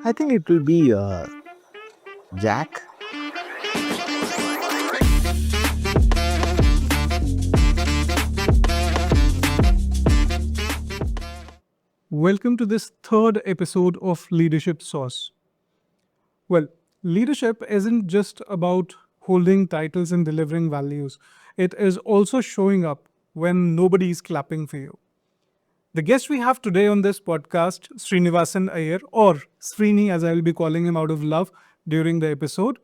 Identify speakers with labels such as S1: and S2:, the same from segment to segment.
S1: I think it will be Jack.
S2: Welcome to this third episode of Leadership Sauce. Well, leadership isn't just about holding titles and delivering values, it is also showing up when nobody is clapping for you. The guest we have today on this podcast, Srinevasan Iyer, or Srini as I will be calling him out of love during the episode,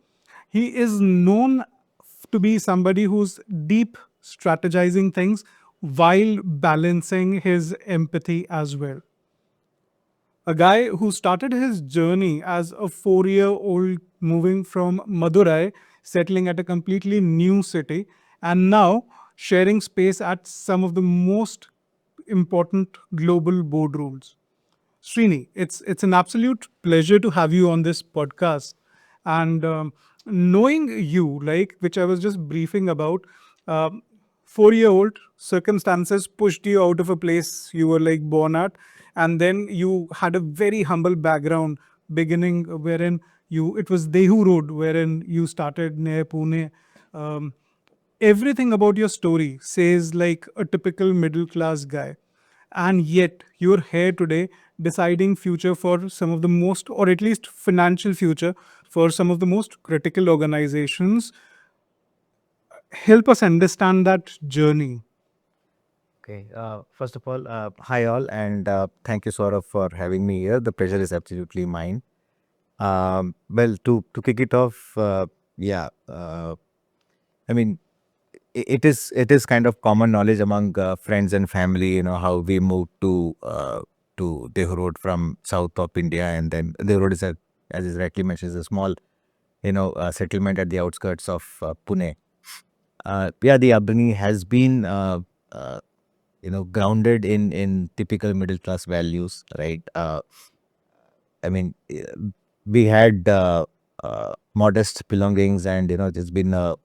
S2: he is known to be somebody who's deep strategizing things while balancing his empathy as well. A guy who started his journey as a 4 year old moving from Madurai, settling at a completely new city, and now sharing space at some of the most important global boardrooms. Srini, it's an absolute pleasure to have you on this podcast. And knowing you, like which I was just briefing about, um, 4 year old circumstances pushed you out of a place you were like born at, and then you had a very humble background beginning wherein you it was Dehu Road wherein you started near Pune. Um, Everything about your story says like a typical middle class guy, and yet you're here today deciding future for some of the most, or at least financial future for some of the most critical organizations. Help us understand that journey.
S1: Okay. First of all, hi all, and thank you, Saurabh, for having me here. The pleasure is absolutely mine. Well, to kick it off, yeah, I mean, it is kind of common knowledge among friends and family. You know how we moved to Dehu Road from south of India, and then Dehu Road is as is rightly mentioned, is a small settlement at the outskirts of Pune. Yeah, the upbringing has been grounded in typical middle class values, right? I mean, we had modest belongings, and there's been a-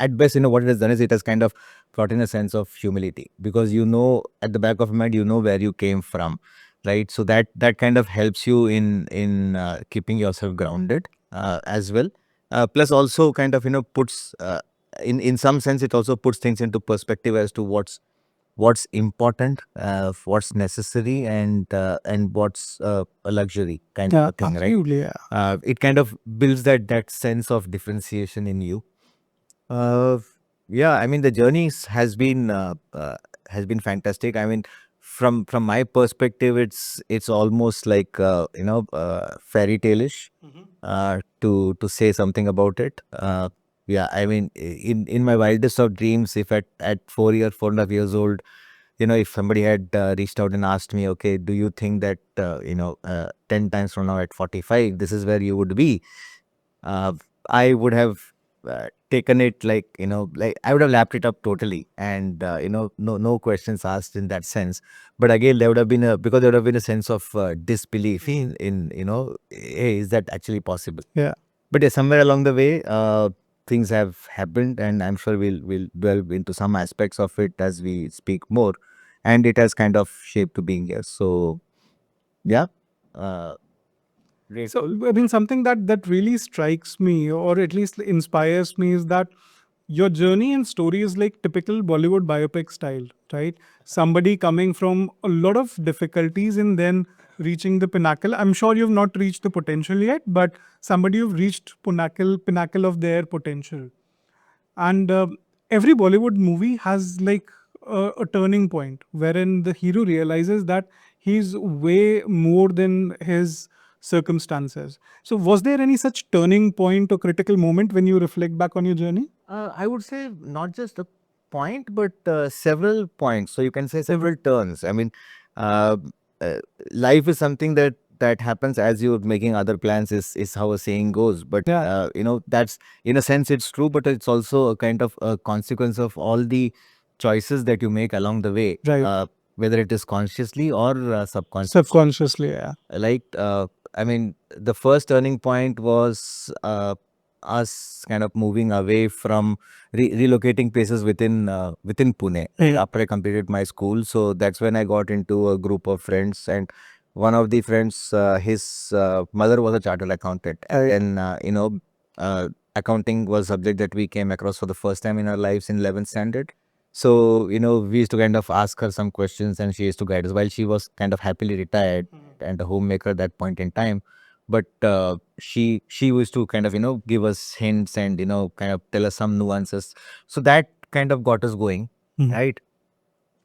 S1: at best, what it has done is it has kind of brought in a sense of humility, because at the back of your mind where you came from, right? So that kind of helps you in keeping yourself grounded as well. Plus, also kind of puts in some sense it also puts things into perspective as to what's important, what's necessary, and what's a luxury kind of
S2: Yeah,
S1: a thing, right?
S2: absolutely. Yeah.
S1: It kind of builds that sense of differentiation in you. Uh, yeah, I mean the has been fantastic. I mean, from my perspective, it's almost like fairy tale-ish to say something about it. Yeah, I mean, in my wildest of dreams, if at 4 years, 4.5 years old, if somebody had reached out and asked me, okay, do you think that 10 times from now at 45, this is where you would be? uh, I would have taken it like I would have lapped it up totally, and no questions asked in that sense. But again, there would have been because there would have been a sense of disbelief in hey, is that actually possible?
S2: Yeah.
S1: But yeah, somewhere along the way, things have happened, and I'm sure we'll delve into some aspects of it as we speak more, and it has kind of shaped to being here. So yeah, uh,
S2: So,
S1: grateful.
S2: I mean, something that really strikes me, or at least inspires me, is that your journey and story is like typical Bollywood biopic style, right? Somebody coming from a lot of difficulties and then reaching the pinnacle. I'm sure you've not reached the potential yet, but somebody who've reached pinnacle of their potential. And every Bollywood movie has like a turning point wherein the hero realizes that he's way more than his circumstances. So was there any such turning point or critical moment when you reflect back on your journey?
S1: I would say not just a point, but several points. So you can say several turns. I mean, uh, uh, life is something that happens as you're making other plans. Is how a saying goes. But
S2: Yeah.
S1: that's in a sense it's true, but it's also a kind of a consequence of all the choices that you make along the way,
S2: Right.
S1: whether it is consciously or subconsciously.
S2: Subconsciously, yeah.
S1: Like, I mean, the first turning point was us kind of moving away from relocating places within Pune
S2: Yeah.
S1: after I completed my school. So that's when I got into a group of friends, and one of the friends, his mother was a chartered accountant, and accounting was a subject that we came across for the first time in our lives in 11th standard. So, we used to kind of ask her some questions and she used to guide us while she was kind of happily retired and a homemaker at that point in time. But she used to kind of, give us hints and, kind of tell us some nuances. So that kind of got us going, right?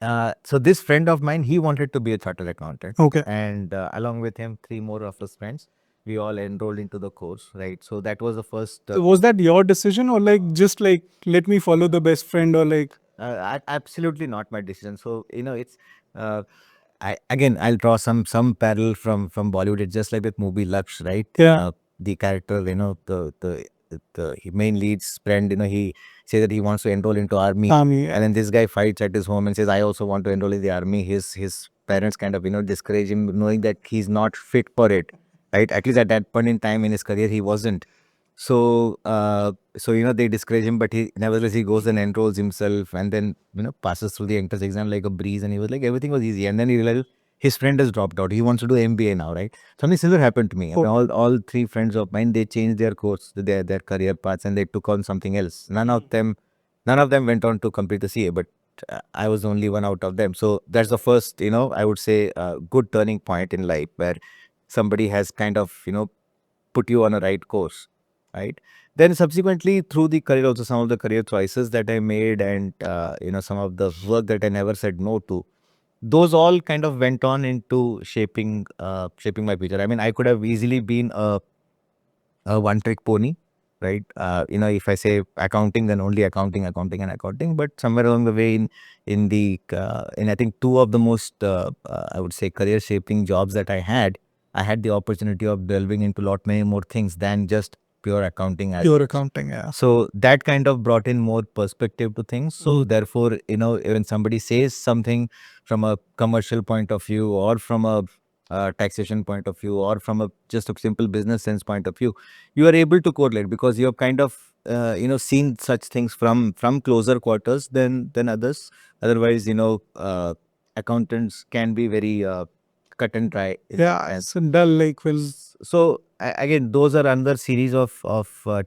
S1: So this friend of mine, he wanted to be a chartered accountant.
S2: Okay.
S1: And along with him, three more of his friends, we all enrolled into the course, right? So that was the first.
S2: Was that your decision, or like just like let me follow the best friend, or like?
S1: Absolutely not my decision. So it's. I'll draw some parallel from Bollywood. It's just like that movie Laksh, right?
S2: Yeah.
S1: The character, the main lead's friend, he says that he wants to enroll into army.
S2: Army, yeah.
S1: And then this guy fights at his home and says, I also want to enroll in the army. His parents kind of, discourage him, knowing that he's not fit for it, right? At least at that point in time in his career, he wasn't. So they discourage him, but he nevertheless he goes and enrolls himself, and then passes through the entrance exam like a breeze, and he was like everything was easy, and then he realized his friend has dropped out. He wants to do MBA now, right? Something similar happened to me. All three friends of mine, they changed their course, their career paths, and they took on something else. None of them went on to complete the CA, but I was the only one out of them. So that's the first, I would say, good turning point in life where somebody has kind of put you on a right course, right? Then subsequently through the career, also some of the career choices that I made, and some of the work that I never said no to, those all kind of went on into shaping my future. I mean, I could have easily been a one trick pony, right? If I say accounting, then only accounting, accounting, and accounting. But somewhere along the way, in I think two of the most I would say career shaping jobs that I had the opportunity of delving into a lot many more things than just pure accounting.
S2: Pure accounting, yeah.
S1: So that kind of brought in more perspective to things. So therefore, when somebody says something from a commercial point of view, or from a taxation point of view, or from a just a simple business sense point of view, you are able to correlate because you have kind of seen such things from closer quarters than others. Otherwise, accountants can be very cut and dry.
S2: Yeah,
S1: And
S2: it's a dull like will.
S1: so again, those are another series of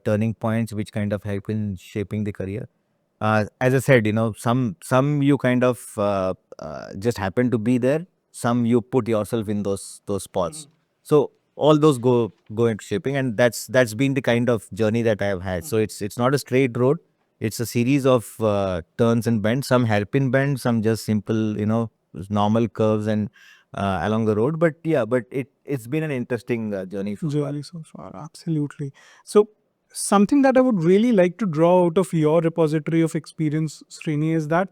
S1: turning points which kind of help in shaping the career. As I said, some you kind of just happen to be there. Some you put yourself in those spots. So all those go into shaping, and that's been the kind of journey that I have had. So it's not a straight road. It's a series of turns and bends. Some hairpin bends, some just simple, normal curves and along the road. But yeah, it's been an interesting journey so far.
S2: Journey so far, absolutely. So, something that I would really like to draw out of your repository of experience, Srini, is that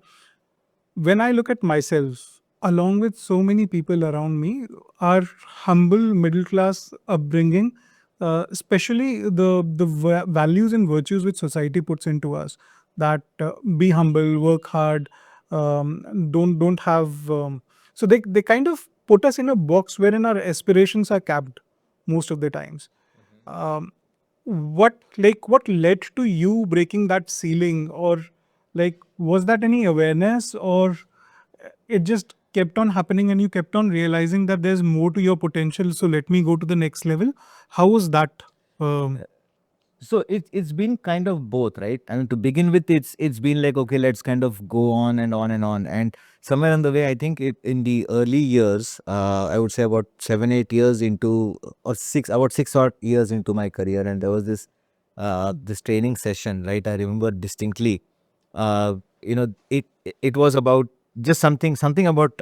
S2: when I look at myself, along with so many people around me, our humble middle class upbringing, especially the values and virtues which society puts into us, that be humble, work hard, don't have. So they kind of put us in a box wherein our aspirations are capped most of the times. Um, what led to you breaking that ceiling, or like was that any awareness, or it just kept on happening and you kept on realizing that there's more to your potential, so let me go to the next level? How was that?
S1: So it's been kind of both, right? I mean, to begin with, it's been like, okay, let's kind of go on and on and on. And somewhere on the way, I think in the early years, I would say about 7-8 years into, or about 6 odd years into my career, and there was this training session, right? I remember distinctly. It was about just something about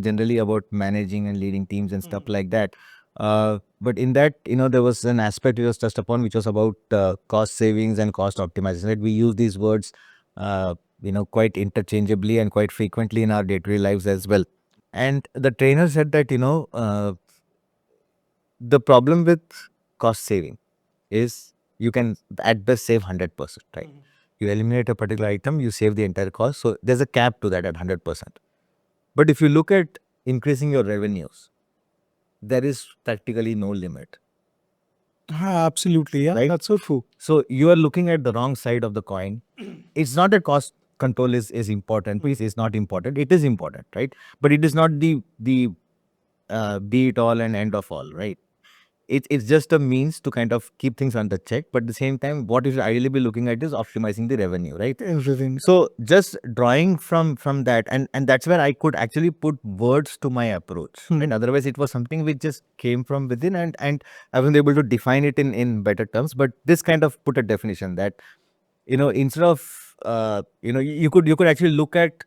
S1: generally about managing and leading teams and stuff like that. But in that, there was an aspect we was touched upon, which was about cost savings and cost optimization. Right? We use these words, quite interchangeably and quite frequently in our day-to-day lives as well. And the trainer said that, the problem with cost saving is you can at best save 100%, right? You eliminate a particular item, you save the entire cost. So there's a cap to that at 100%. But if you look at increasing your revenues, there is practically no limit.
S2: Absolutely, yeah,
S1: Right?
S2: that's so true.
S1: So you are looking at the wrong side of the coin. It's not that cost control is important. Please, it's not important. It is important, right? But it is not the be it all and end of all, right? It's just a means to kind of keep things under check, but at the same time, what you should ideally be looking at is optimizing the revenue, right?
S2: Everything.
S1: So just drawing from that, and that's where I could actually put words to my approach. And otherwise, it was something which just came from within, and I wasn't able to define it in better terms. But this kind of put a definition that, instead of you could actually look at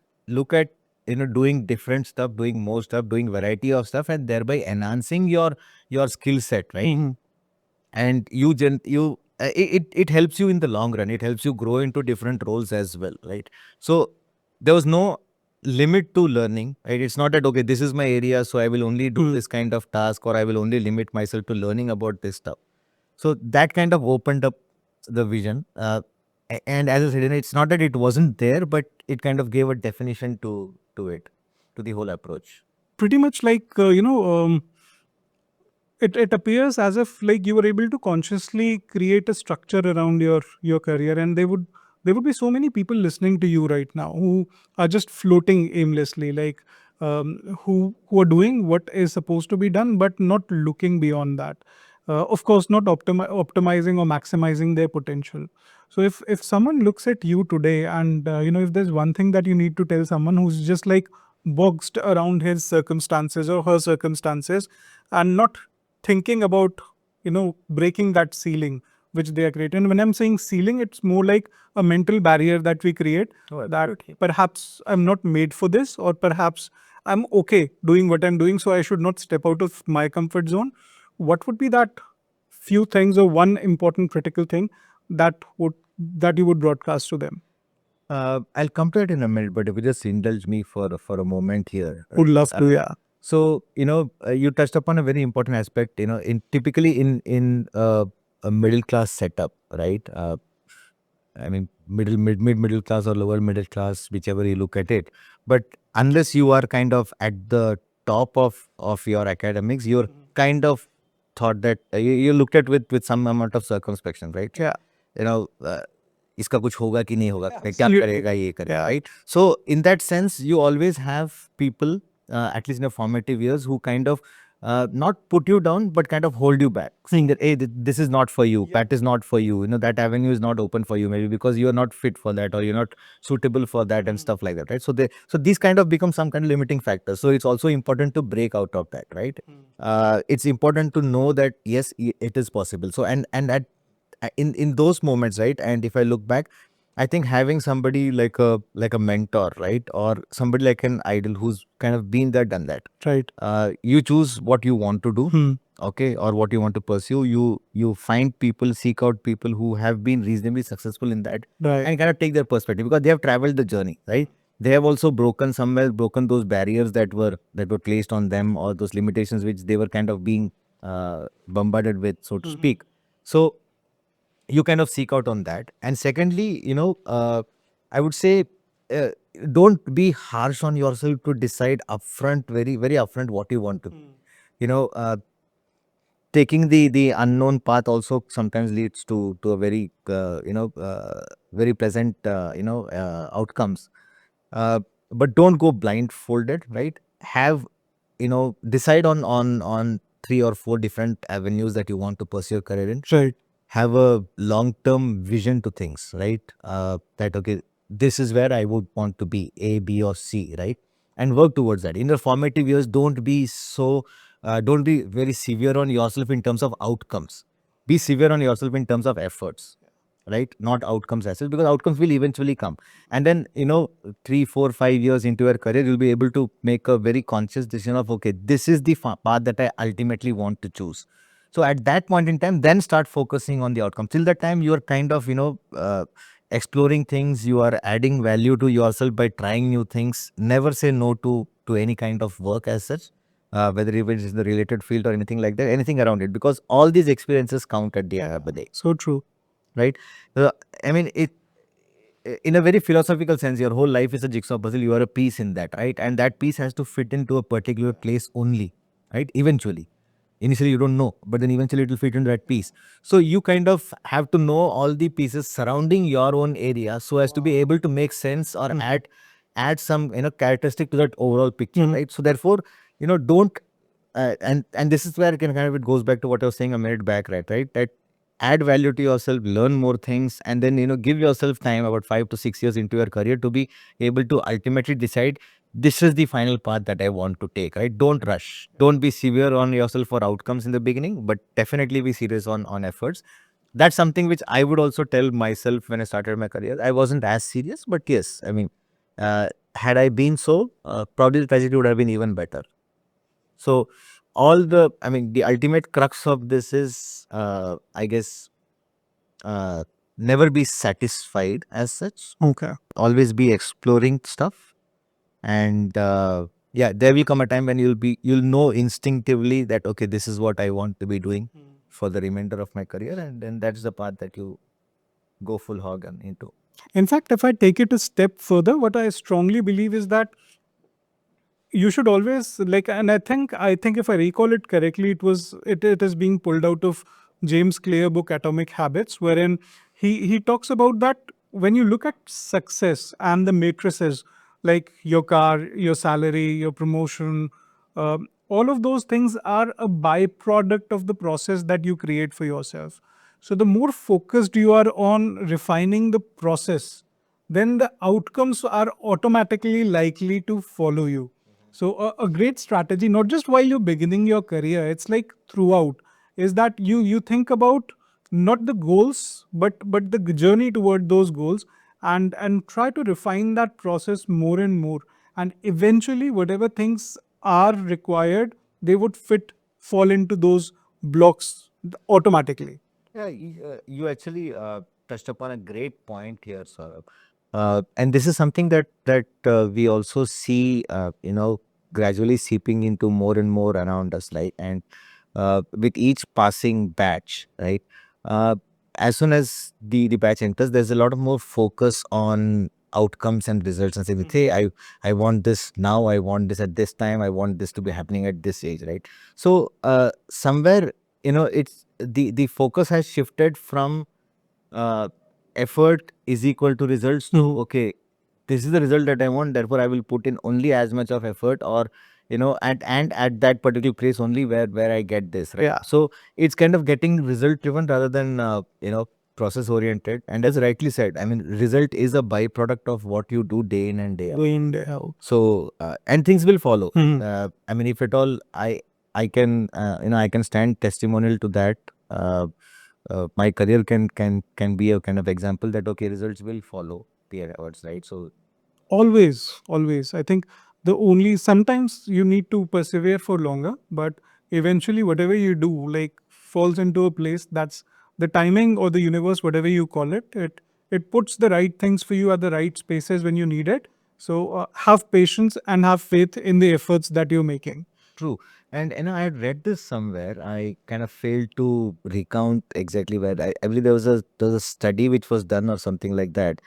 S1: doing different stuff, doing more stuff, doing variety of stuff, and thereby enhancing your skill set, right? And it helps you in the long run. It helps you grow into different roles as well, right? So there was no limit to learning, right? It's not that, okay, this is my area, so I will only do this kind of task, or I will only limit myself to learning about this stuff. So that kind of opened up the vision. And as I said, it's not that it wasn't there, but it kind of gave a definition to it, to the whole approach.
S2: Pretty much like it appears as if like you were able to consciously create a structure around your career, and there would be so many people listening to you right now who are just floating aimlessly, like who are doing what is supposed to be done but not looking beyond that, of course not optimizing or maximizing their potential. So if someone looks at you today, and if there's one thing that you need to tell someone who's just like boxed around his circumstances or her circumstances and not thinking about breaking that ceiling which they are creating. And when I'm saying ceiling, it's more like a mental barrier that we create, that perhaps I'm not made for this, or perhaps I'm okay doing what I'm doing, so I should not step out of my comfort zone. What would be that few things, or one important critical thing that you would broadcast to them?
S1: I'll come to it in a minute, but if you just indulge me for a moment here.
S2: Would love to, yeah.
S1: So, you touched upon a very important aspect, in typically in a middle class setup, right? I mean, middle class or lower middle class, whichever you look at it. But unless you are kind of at the top of your academics, you're kind of thought that you looked at with some amount of circumspection, right?
S2: Yeah.
S1: You know, इसका कुछ होगा कि नहीं होगा, क्या
S2: Absolutely.
S1: करेगा ये करेगा,
S2: Yeah.
S1: right? So in that sense, you always have people, at least in your formative years, who kind of not put you down, but kind of hold you back, saying that, hey, this is not for you, that is not for you, that avenue is not open for you, maybe because you are not fit for that, or you're not suitable for that, and stuff like that, right? So these kind of become some kind of limiting factors. So it's also important to break out of that, right? It's important to know that yes, it is possible. So and at in those moments, right? And if I look back, I think having somebody like a mentor, right, or somebody like an idol who's kind of been there, done that.
S2: Right.
S1: You choose what you want to do, okay, or what you want to pursue. You find people, seek out people who have been reasonably successful in that,
S2: Right.
S1: and kind of take their perspective, because they have traveled the journey, right? They have also broken those barriers that were placed on them, or those limitations which they were kind of being bombarded with, so to speak. So you kind of seek out on that. And secondly, I would say, uh, don't be harsh on yourself to decide upfront, very very upfront, what you want to be. you know uh, Taking the unknown path also sometimes leads to a very very pleasant outcomes. But don't go blindfolded, right? Have decide on 3 or 4 different avenues that you want to pursue your career in.
S2: Right.
S1: Have a long-term vision to things, right? That, okay, this is where I would want to be, A, B, or C, right? And work towards that. In your formative years, don't be very severe on yourself in terms of outcomes. Be severe on yourself in terms of efforts, right? Not outcomes as such, because outcomes will eventually come. And then, 3, 4, 5 years into your career, you'll be able to make a very conscious decision of, okay, this is the path that I ultimately want to choose. So at that point in time, then start focusing on the outcome. Till that time, you are kind of, exploring things. You are adding value to yourself by trying new things. Never say no to any kind of work as such, whether it is in the related field or anything like that, anything around it, because all these experiences count at the end of the day,
S2: So true.
S1: right? I mean, in a very philosophical sense, your whole life is a jigsaw puzzle. You are a piece in that, right? And that piece has to fit into a particular place only, right? Eventually. Initially, you don't know, but then eventually it will fit into that piece. So you kind of have to know all the pieces surrounding your own area, so as to be able to make sense, or add some characteristic to that overall picture, right? So therefore, don't and this is where it goes back to what I was saying a minute back, right? That add value to yourself, learn more things, and then give yourself time about 5 to 6 years into your career to be able to ultimately decide this is the final path that I want to take. Right? Don't rush. Don't be severe on yourself for outcomes in the beginning, but definitely be serious on efforts. That's something which I would also tell myself when I started my career. I wasn't as serious, but yes, I mean, uh, had I been so, probably the trajectory would have been even better. So, the ultimate crux of this is, I guess, uh, never be satisfied as such.
S2: Okay.
S1: Always be exploring stuff, and yeah, there will come a time when you'll know instinctively that okay, this is what I want to be doing for the remainder of my career, and then that's the path that you go full hog on into.
S2: In fact, if I take it a step further, what I strongly believe is that you should always like, and I think if I recall it correctly, it is being pulled out of James Clear book Atomic Habits, wherein he talks about that when you look at success and the matrices, like your car, your salary, your promotion, all of those things are a byproduct of the process that you create for yourself. So the more focused you are on refining the process, then the outcomes are automatically likely to follow you. So a great strategy, not just while you're beginning your career, it's like throughout, is that you think about not the goals, but the journey toward those goals, and try to refine that process more and more. And eventually, whatever things are required, they would fall into those blocks automatically.
S1: Yeah, you actually touched upon a great point here, Saurabh. And this is something that we also see, gradually seeping into more and more around us, right? And with each passing batch, right? Uh, as soon as the batch enters, there's a lot of more focus on outcomes and results, and saying, hey, I want this now, I want this at this time, I want this to be happening at this age, right? So somewhere, it's the focus has shifted from uh, effort is equal to results to okay, this is the result that I want, therefore I will put in only as much of effort, or and at that particular place only where I get this, right?
S2: Yeah.
S1: So it's kind of getting result driven rather than process oriented. And as rightly said, I mean, result is a byproduct of what you do day in and day out.
S2: Going there.
S1: So and things will follow.
S2: Mhm.
S1: I mean, if at all I can I can stand testimonial to that. My career can be a kind of example that okay, results will follow the efforts, right? So
S2: Always. I think the only sometimes you need to persevere for longer, but eventually, whatever you do, like falls into a place that's the timing or the universe, whatever you call it, it puts the right things for you at the right spaces when you need it. So have patience and have faith in the efforts that you're making.
S1: true. And I had read this somewhere. I kind of failed to recount exactly where. I believe there was a study which was done or something like that.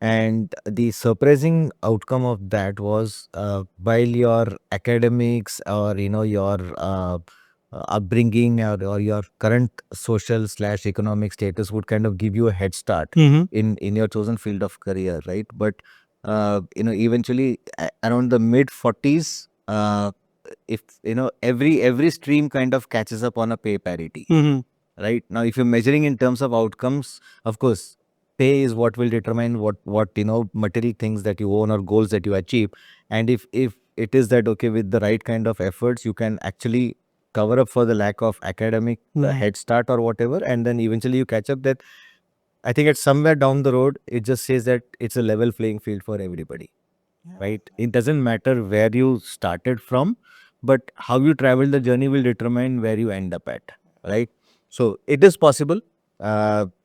S1: And the surprising outcome of that was while your academics or your upbringing, or your current social slash economic status would kind of give you a head start
S2: Mhm.
S1: in your chosen field of career, right? But eventually around the mid 40s, if every stream kind of catches up on a pay parity,
S2: Mhm.
S1: right? Now if you're measuring in terms of outcomes, of course pay is what will determine what material things that you own or goals that you achieve. And if it is that okay, with the right kind of efforts you can actually cover up for the lack of academic head start or whatever, and then eventually you catch up, that I think it's somewhere down the road it just says that it's a level playing field for everybody, right? It doesn't matter where you started from, but how you travel the journey will determine where you end up at, right? So it is possible.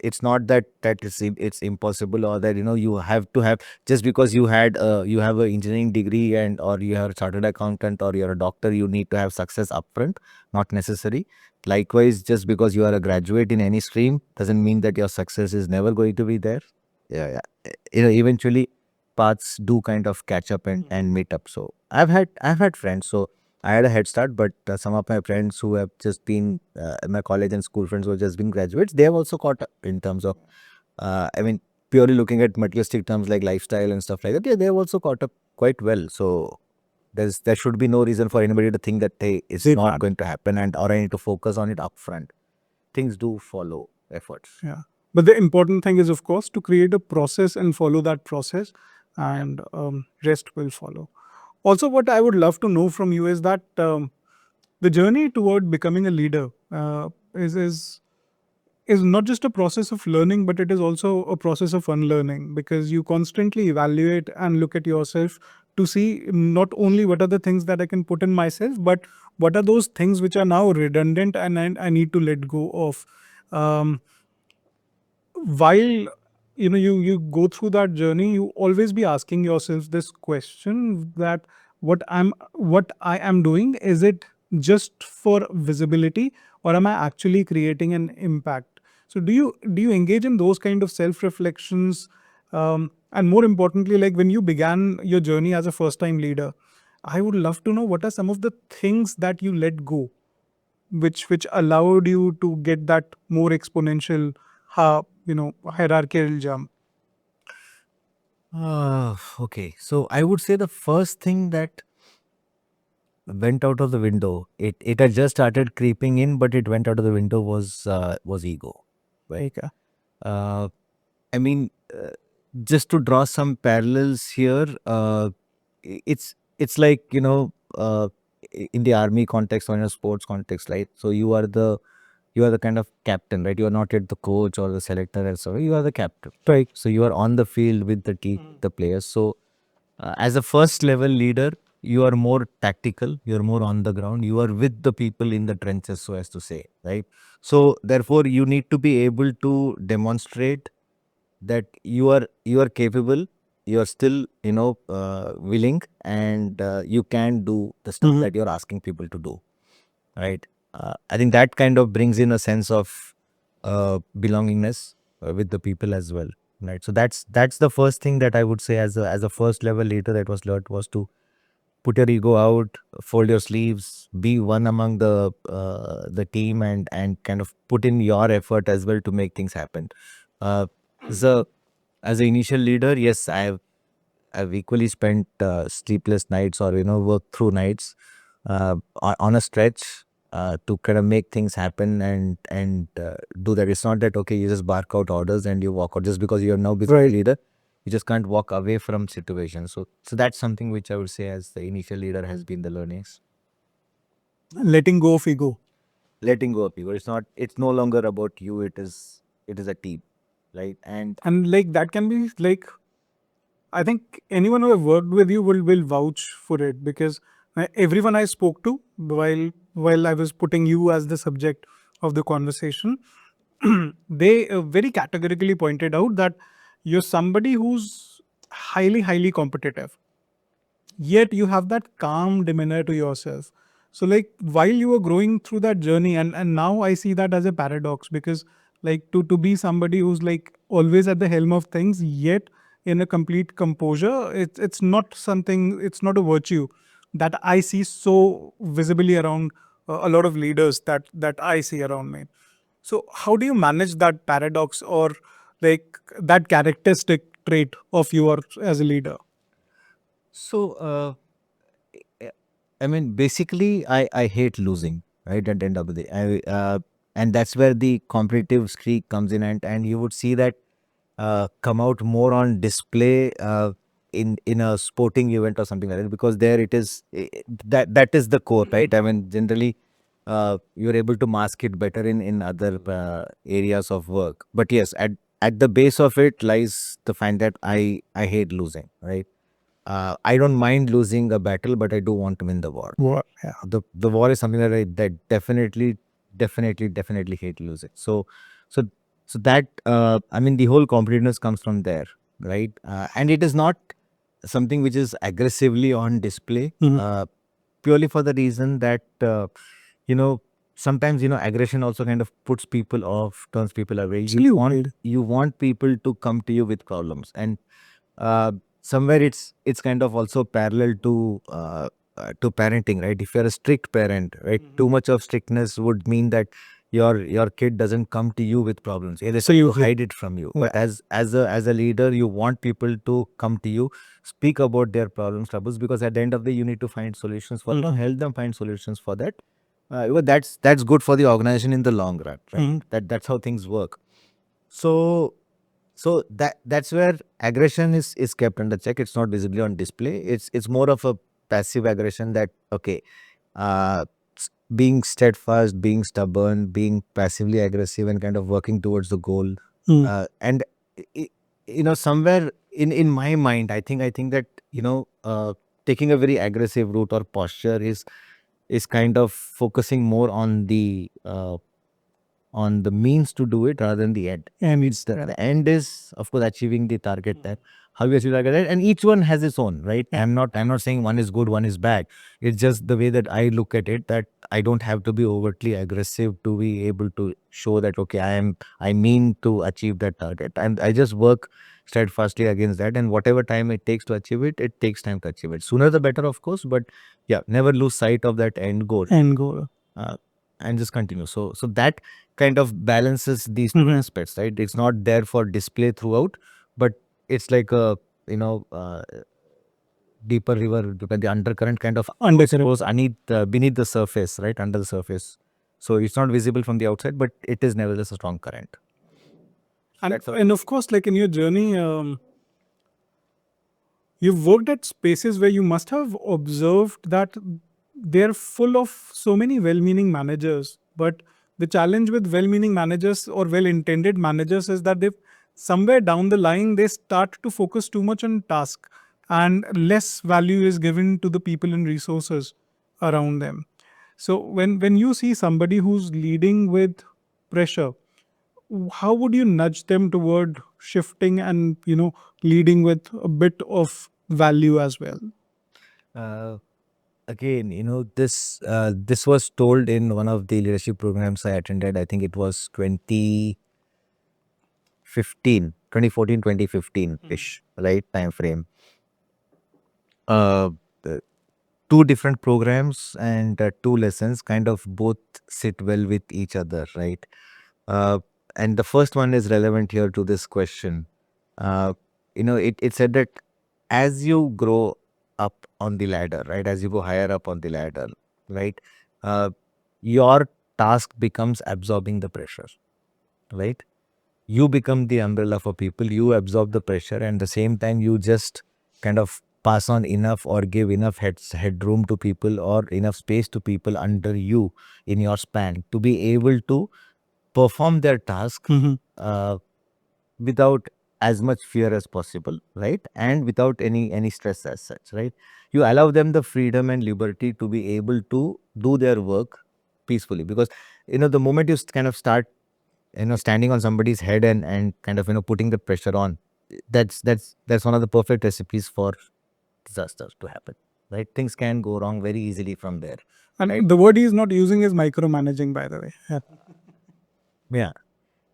S1: It's not that it's impossible, or that you have to have, just because you have an engineering degree and or you are a chartered accountant or you're a doctor, you need to have success upfront. Not necessary. Likewise, just because you are a graduate in any stream doesn't mean that your success is never going to be there. Yeah. Eventually paths do kind of catch up and meet up. So I've had friends. So I had a head start, but some of my friends who have just been my college and school friends who have just been graduates, they have also caught up in terms of I mean, purely looking at materialistic terms like lifestyle and stuff like that. Yeah, they have also caught up quite well. So There should be no reason for anybody to think that, hey, it's
S2: They
S1: not
S2: can't.
S1: going to happen, and or I need to focus on it upfront. Things do follow efforts.
S2: Yeah. But the important thing is, of course, to create a process and follow that process, and rest will follow. Also, what I would love to know from you is that the journey toward becoming a leader is not just a process of learning, but it is also a process of unlearning, because you constantly evaluate and look at yourself to see not only what are the things that I can put in myself, but what are those things which are now redundant and I need to let go of. Um, while you go through that journey, you always be asking yourself this question, that what I am doing, is it just for visibility, or am I actually creating an impact? So do you engage in those kind of self reflections, and more importantly, like when you began your journey as a first time leader, I would love to know what are some of the things that you let go, which allowed you to get that more exponential hierarchical jump.
S1: Okay. So I would say the first thing that went out of the window, it had just started creeping in, but it went out of the window was ego, right?
S2: Okay.
S1: Uh, I mean, just to draw some parallels here, it's like in the army context or in a sports context, right? So you are the kind of captain, right? You are not yet the coach or the selector, and so you are the captain, right? So you are on the field with the team, the players. So as a first level leader, you are more tactical, you are more on the ground, you are with the people in the trenches, so as to say, right? So therefore, you need to be able to demonstrate that you are capable, you are still willing, and you can do the stuff that you're asking people to do, right? I think that kind of brings in a sense of belongingness with the people as well, right? So that's the first thing that I would say as a first level leader that was learned, was to put your ego out, fold your sleeves, be one among the team, and kind of put in your effort as well to make things happen. Uh, so as an initial leader, yes, I've equally spent sleepless nights, or worked through nights on a stretch to kind of make things happen, and do that. It's not that, okay, you just bark out orders and you walk out just because you're now become
S2: Right.
S1: leader. You just can't walk away from situations. So that's something which I would say as the initial leader has been the learnings.
S2: Letting go of ego.
S1: Letting go of people. It's no longer about you. It is a team, right? And
S2: And like that can be like, I think anyone who have worked with you will vouch for it, because everyone I spoke to while I was putting you as the subject of the conversation, they very categorically pointed out that you're somebody who's highly competitive, yet you have that calm demeanor to yourself. So like while you were growing through that journey, and now I see that as a paradox, because like to be somebody who's like always at the helm of things, yet in a complete composure, it's not something, it's not a virtue that I see so visibly around a lot of leaders that I see around me. So how do you manage that paradox, or like that characteristic trait of yours as a leader?
S1: so, I mean, basically, I hate losing, right? At the end of the day, and that's where the competitive streak comes in, and you would see that come out more on display in a sporting event or something like that, because there it is that is the core, right? I mean, generally, you're able to mask it better in other areas of work. But yes, at the base of it lies the fact that I hate losing, right? I don't mind losing a battle, but I do want to win the war.
S2: What? Yeah.
S1: The war is something that I definitely hate losing. So so that I mean, the whole competitiveness comes from there, right? And it is not something which is aggressively on display, purely for the reason that sometimes aggression also kind of puts people off, turns people away.
S2: Absolutely.
S1: You want people to come to you with problems, and uh, somewhere it's kind of also parallel to parenting, right? If you're a strict parent, right, too much of strictness would mean that your kid doesn't come to you with problems. So you hide it from you. But as a leader, you want people to come to you, speak about their problems, troubles, because at the end of the day, you need to find solutions for them, help them find solutions for that. Well, that's good for the organization in the long run, right? That's how things work. So that's where aggression is kept under check. It's not visibly on display. It's more of a passive aggression that, okay, uh, being steadfast, being stubborn, being passively aggressive, and kind of working towards the goal. And i- somewhere in my mind, I think that taking a very aggressive route or posture is kind of focusing more on the means to do it rather than the end. And it's the end is, of course, achieving the target there. How you achieve target, right? And each one has its own, right? I'm not saying one is good, one is bad. It's just the way that I look at it, that I don't have to be overtly aggressive to be able to show that, okay, I mean to achieve that target. And I just work steadfastly against that. And whatever time it takes to achieve it, it takes time to achieve it. Sooner the better, of course, but yeah, never lose sight of that end goal. Uh, and just continue. So that kind of balances these two aspects, right? It's not there for display throughout, but it's like a deeper river, the undercurrent kind of goes beneath the surface, right, under the surface. So it's not visible from the outside, but it is nevertheless a strong current.
S2: And of course, like in your journey, you've worked at spaces where you must have observed that they're full of so many well meaning managers. But the challenge with well meaning managers or well intended managers is that they somewhere down the line they start to focus too much on task and less value is given to the people and resources around them. So when you see somebody who's leading with pressure, how would you nudge them toward shifting and leading with a bit of value as well?
S1: Uh, Again, this was told in one of the leadership programs I attended. I think it was 2014, 2015-ish, right, time frame. Uh, the two different programs and two lessons kind of both sit well with each other, right? Uh, and the first one is relevant here to this question. Uh, it said that as you grow up on the ladder, right, as you go higher up on the ladder, right, uh, your task becomes absorbing the pressure, right? You become the umbrella for people, you absorb the pressure, and the same time you just kind of pass on enough or give enough headroom to people or enough space to people under you in your span to be able to perform their task uh, without as much fear as possible, right? And without any stress as such, right? You allow them the freedom and liberty to be able to do their work peacefully, because the moment you kind of start standing on somebody's head and kind of putting the pressure on, that's one of the perfect recipes for disasters to happen, right? Things can go wrong very easily from there,
S2: And
S1: right?
S2: the word he's not using is micromanaging, by the way. Yeah.
S1: Yeah,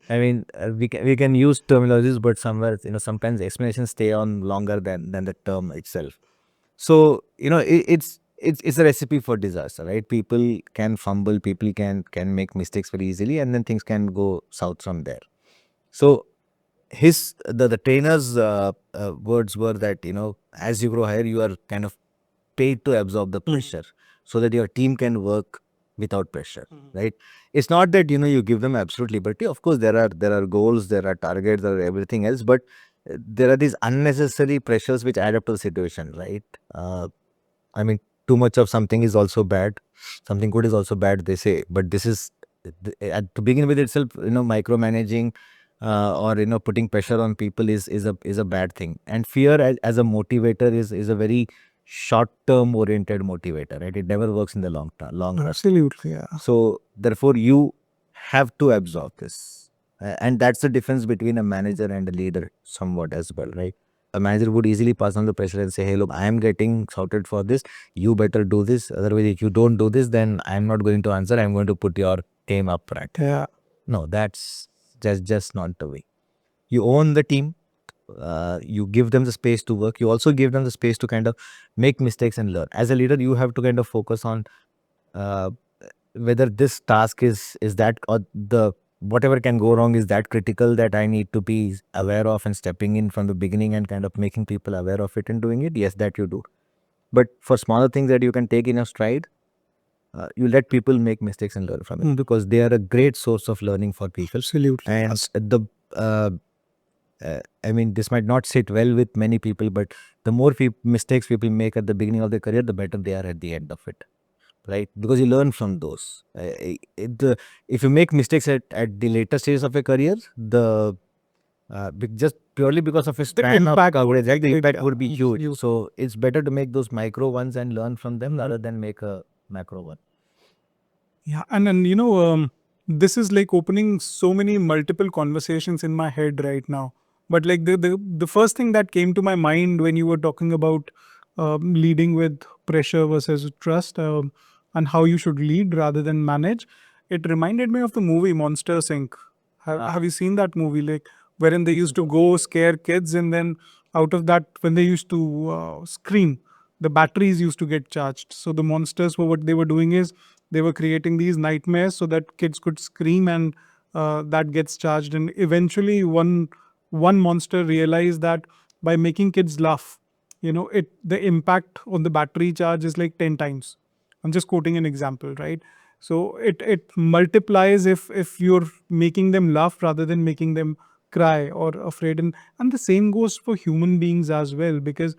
S1: I mean, we can use terminologies, but somewhere sometimes explanations stay on longer than the term itself. So it's a recipe for disaster, right? People can fumble, people can make mistakes very easily, and then things can go south from there. So the trainer's words were that as you grow higher, you are kind of paid to absorb the pressure so that your team can work without pressure, right? It's not that you give them absolute liberty. Of course, there are goals, there are targets, there are everything else, but there are these unnecessary pressures which add up to the situation, right? I mean, too much of something is also bad. Something good is also bad, they say. But this is, to begin with itself, micromanaging or putting pressure on people is a bad thing. And fear as a motivator is a very short term oriented motivator, right? It never works in the long run.
S2: Absolutely, yeah.
S1: So therefore, you have to absorb this, and that's the difference between a manager and a leader, somewhat as well, right? A manager would easily pass on the pressure and say, "Hey, look, I am getting shouted for this. You better do this. Otherwise, if you don't do this, then I'm not going to answer. I'm going to put your team up front."
S2: Yeah.
S1: No, that's just not the way. You own the team. You give them the space to work. You also give them the space to kind of make mistakes and learn. As a leader, you have to kind of focus on uh, whether this task is that, or the whatever can go wrong is that critical that I need to be aware of and stepping in from the beginning and kind of making people aware of it and doing it. Yes, that you do. But for smaller things that you can take in a stride, you let people make mistakes and learn from it, because they are a great source of learning for people.
S2: Absolutely.
S1: And
S2: Yes.
S1: I mean, this might not sit well with many people, but the more mistakes people make at the beginning of their career, the better they are at the end of it, right? Because you learn from those. If you make mistakes at the later stages of your career, just purely because of a span of
S2: impact
S1: coverage, right, the impact
S2: yeah,
S1: would be huge.
S2: huge.
S1: So it's better to make those micro ones and learn from them rather than make a macro one.
S2: Yeah, and this is like opening so many multiple conversations in my head right now. But like the first thing that came to my mind when you were talking about leading with pressure versus trust, and how you should lead rather than manage, it reminded me of the movie Monsters Inc. Have you seen that movie? Like wherein they used to go scare kids, and then out of that, when they used to scream, the batteries used to get charged. So the monsters were what they were doing is they were creating these nightmares so that kids could scream, and that gets charged. And eventually, one monster realized that by making kids laugh, the impact on the battery charge is like 10 times. I'm just quoting an example, right? So it multiplies if you're making them laugh rather than making them cry or afraid. And the same goes for human beings as well, because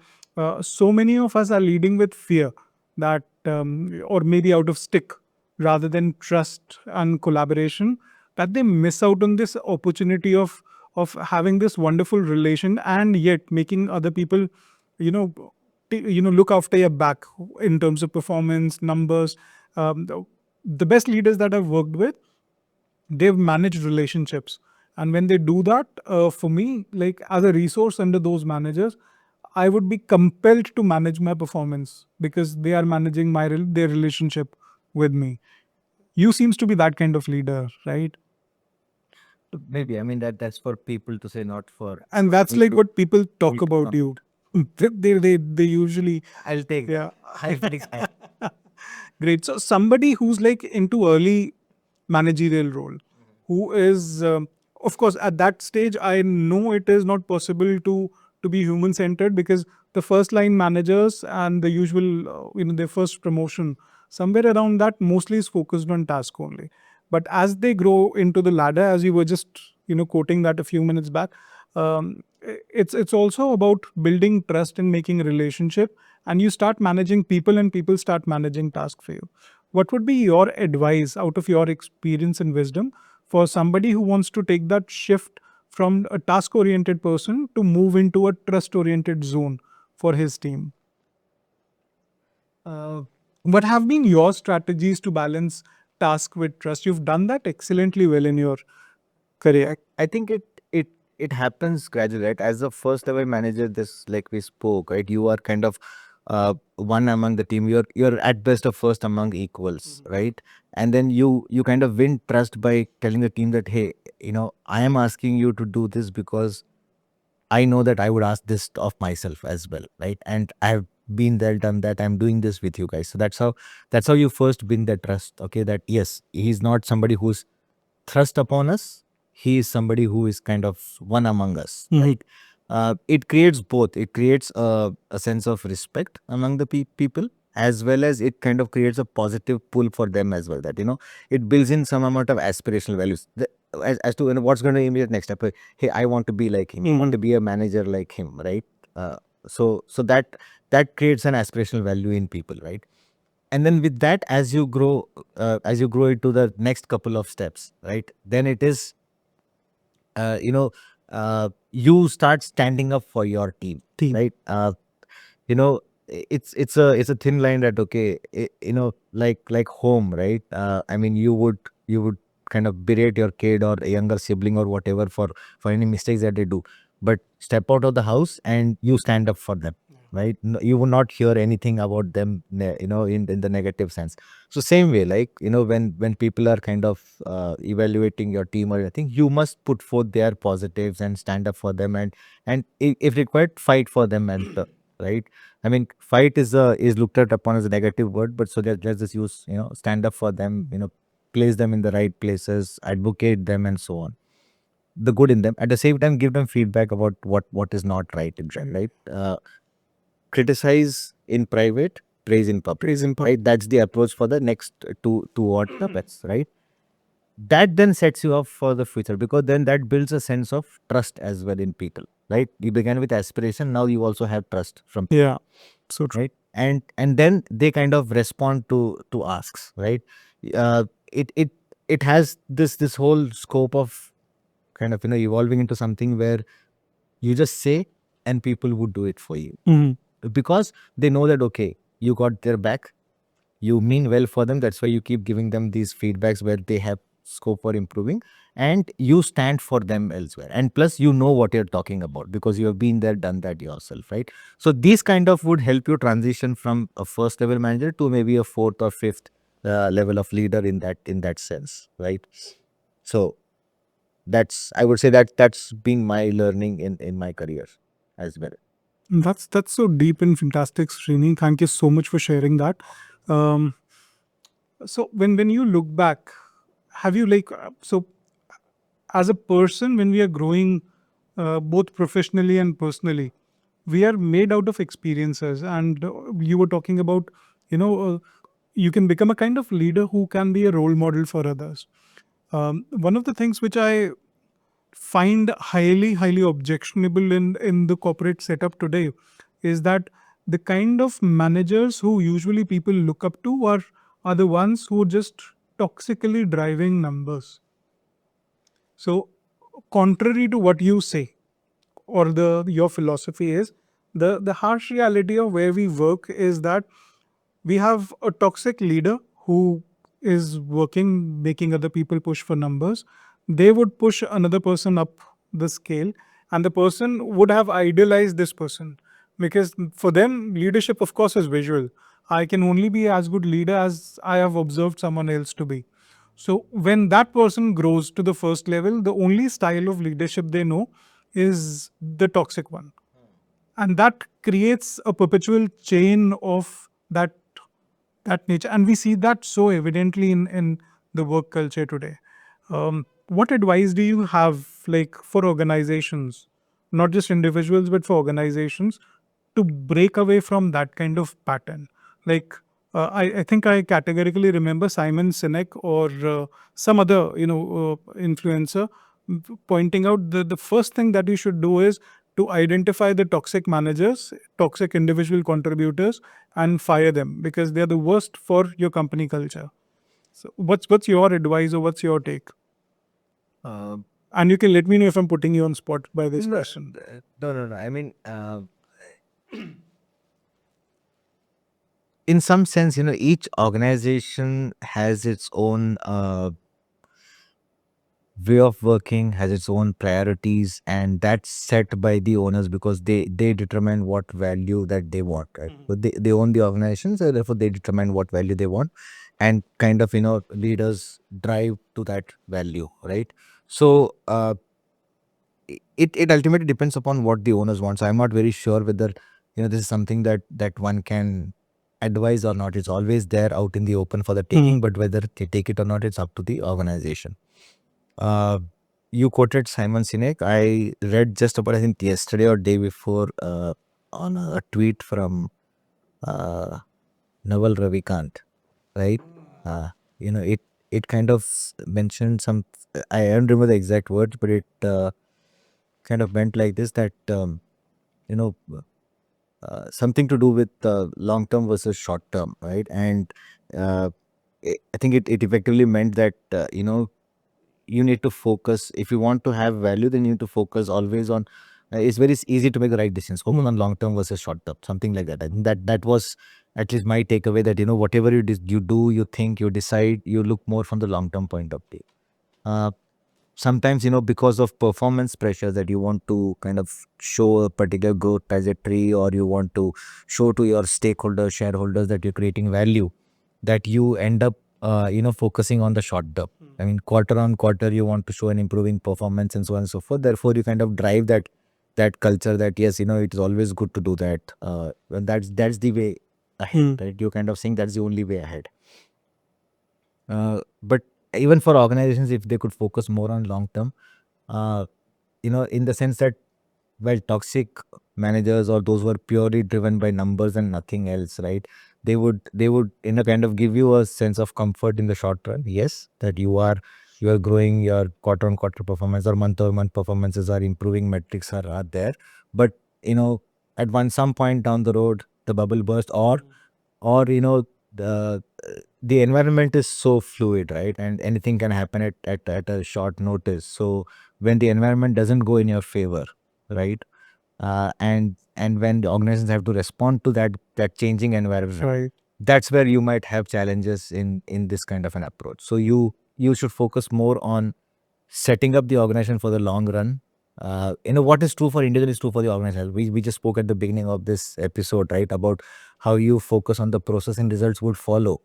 S2: so many of us are leading with fear, that or maybe out of stick rather than trust and collaboration, that they miss out on this opportunity of having this wonderful relation, and yet making other people you know look after your back in terms of performance numbers. The best leaders that I've worked with, they've managed relationships, and when they do that, for me, like as a resource under those managers, I would be compelled to manage my performance because they are managing their relationship with me. You seems to be that kind of leader, right?
S1: Maybe, I mean, that's for people to say, not for
S2: And that's
S1: me
S2: like
S1: to
S2: what people talk
S1: to
S2: about you. They usually,
S1: I'll take
S2: yeah.
S1: I'll take
S2: Great. So somebody who's like into early managerial role, who is, of course, at that stage, I know it is not possible to be human centered, because the first line managers and the usual, their first promotion, somewhere around that, mostly is focused on task only. But as they grow into the ladder, as you were just quoting that a few minutes back, it's also about building trust and making a relationship, and you start managing people and people start managing task for you. What would be your advice out of your experience and wisdom for somebody who wants to take that shift from a task oriented person to move into a trust oriented zone for his team? uh, what have been your strategies to balance task with trust? You've done that excellently well in your career.
S1: I think it happens gradually, right? As a first level manager, this, like we spoke, right? You are kind of one among the team. You're at best a first among equals, right? And then you kind of win trust by telling the team that, hey, I am asking you to do this because I know that I would ask this of myself as well, right? And I've been there, done that. I'm doing this with you guys. So that's how you first win the trust. Okay, that yes, he's not somebody who's thrust upon us. He is somebody who is kind of one among us, right? It creates both. It creates a sense of respect among the people, as well as it kind of creates a positive pull for them as well. That it builds in some amount of aspirational values. As to what's going to be the next step. Hey, I want to be like him. I want to be a manager like him, right? So that creates an aspirational value in people, right? And then with that, as you grow into the next couple of steps, right, then it is uh, you know you start standing up for your team, right? It's a thin line that, okay, like home, right? I mean, you would kind of berate your kid or a younger sibling or whatever for any mistakes that they do, but step out of the house and you stand up for them, right? No, you will not hear anything about them, in the negative sense. So same way, like, when people are kind of evaluating your team or anything, you must put forth their positives and stand up for them, and if required, fight for them, and right. I mean, fight is looked at upon as a negative word, but so let's just use, stand up for them, place them in the right places, advocate them, and so on. The good in them. At the same time, give them feedback about what is not right in them, right? Criticize in private, praise in public. Right? That's the approach for the next two what puppets, right? That then sets you up for the future, because then that builds a sense of trust as well in people, right? You began with aspiration, now you also have trust from people.
S2: Yeah. So true.
S1: Right? And then they kind of respond to asks, right? uh, it it it has this whole scope of kind of evolving into something where you just say and people would do it for you, because they know that, okay, you got their back, you mean well for them, that's why you keep giving them these feedbacks where they have scope for improving, and you stand for them elsewhere, and plus you know what you're talking about because you have been there, done that yourself, right? So these kind of would help you transition from a first level manager to maybe a fourth or fifth level of leader in that sense, right? So I would say that's been my learning in my career as well.
S2: That's so deep and fantastic, Srini. Thank you so much for sharing that. Um, so when you look back, have you so as a person when we are growing, both professionally and personally, we are made out of experiences, and you were talking about, you know, you can become a kind of leader who can be a role model for others. One of the things which I find highly objectionable in the corporate setup today is that the kind of managers who usually people look up to are the ones who are just toxically driving numbers. So contrary to what you say, or the your philosophy is, the harsh reality of where we work is that we have a toxic leader who is working making other people push for numbers. They would push another person up the scale, and the person would have idealized this person, because for them leadership of course is visual. I can only be as good leader as I have observed someone else to be. So when that person grows to the first level, the only style of leadership they know is the toxic one. And that creates a perpetual chain of that nature. And we see that so evidently in the work culture today. What advice do you have, like, for organizations, not just individuals, but for organizations, to break away from that kind of pattern? Like, I think I categorically remember Simon Sinek or some other, influencer pointing out the first thing that you should do is to identify the toxic managers, toxic individual contributors, and fire them because they're the worst for your company culture. So, what's your advice or what's your take?
S1: Uh,
S2: And you can let me know if I'm putting you on spot by this
S1: no,
S2: question.
S1: no. I mean, in some sense, each organization has its own way of working, has its own priorities, and that's set by the owners because they determine what value that they want, right? So they own the organization, so therefore they determine what value they want, and kind of leaders drive to that value, right? So it ultimately depends upon what the owners want. So I'm not very sure whether this is something that one can advise or not. It's always there out in the open for the taking, but whether they take it or not, it's up to the organization. uh, you quoted Simon Sinek. I read just about, I think, yesterday or day before, on a tweet from uh, Naval Ravikant, right? It kind of mentioned some, I don't remember the exact words, but it kind of went like this, that, you know, something to do with long term versus short term, right? And uh, I think it effectively meant that, you need to focus. If you want to have value, then you need to focus always on, it's very easy to make the right decisions, focus on long term versus short term, something like that. I think that was at least my takeaway, that whatever you do, you think, you decide, you look more from the long term point of view. uh, Sometimes, because of performance pressure, that you want to kind of show a particular growth trajectory, or you want to show to your stakeholders, shareholders, that you're creating value, that you end up focusing on the short term. I mean, quarter on quarter you want to show an improving performance and so on and so forth, therefore you kind of drive that that culture that yes, it is always good to do that. And that's the way ahead, right? You're kind of saying that's the only way ahead. But even for organizations, if they could focus more on long term, uh, in the sense that, well, toxic managers or those who are purely driven by numbers and nothing else, right? They would kind of give you a sense of comfort in the short run. Yes, that you are growing, your quarter on quarter performance or month over month performances are improving, metrics are there. But at some point down the road, the bubble burst, or the environment is so fluid, right? And anything can happen at a short notice. So when the environment doesn't go in your favor, right? And when the organizations have to respond to that changing environment,
S2: Right.
S1: that's where you might have challenges in this kind of an approach. So you should focus more on setting up the organization for the long run. What is true for individual is true for the organization. We just spoke at the beginning of this episode, right, about how you focus on the process and results would follow.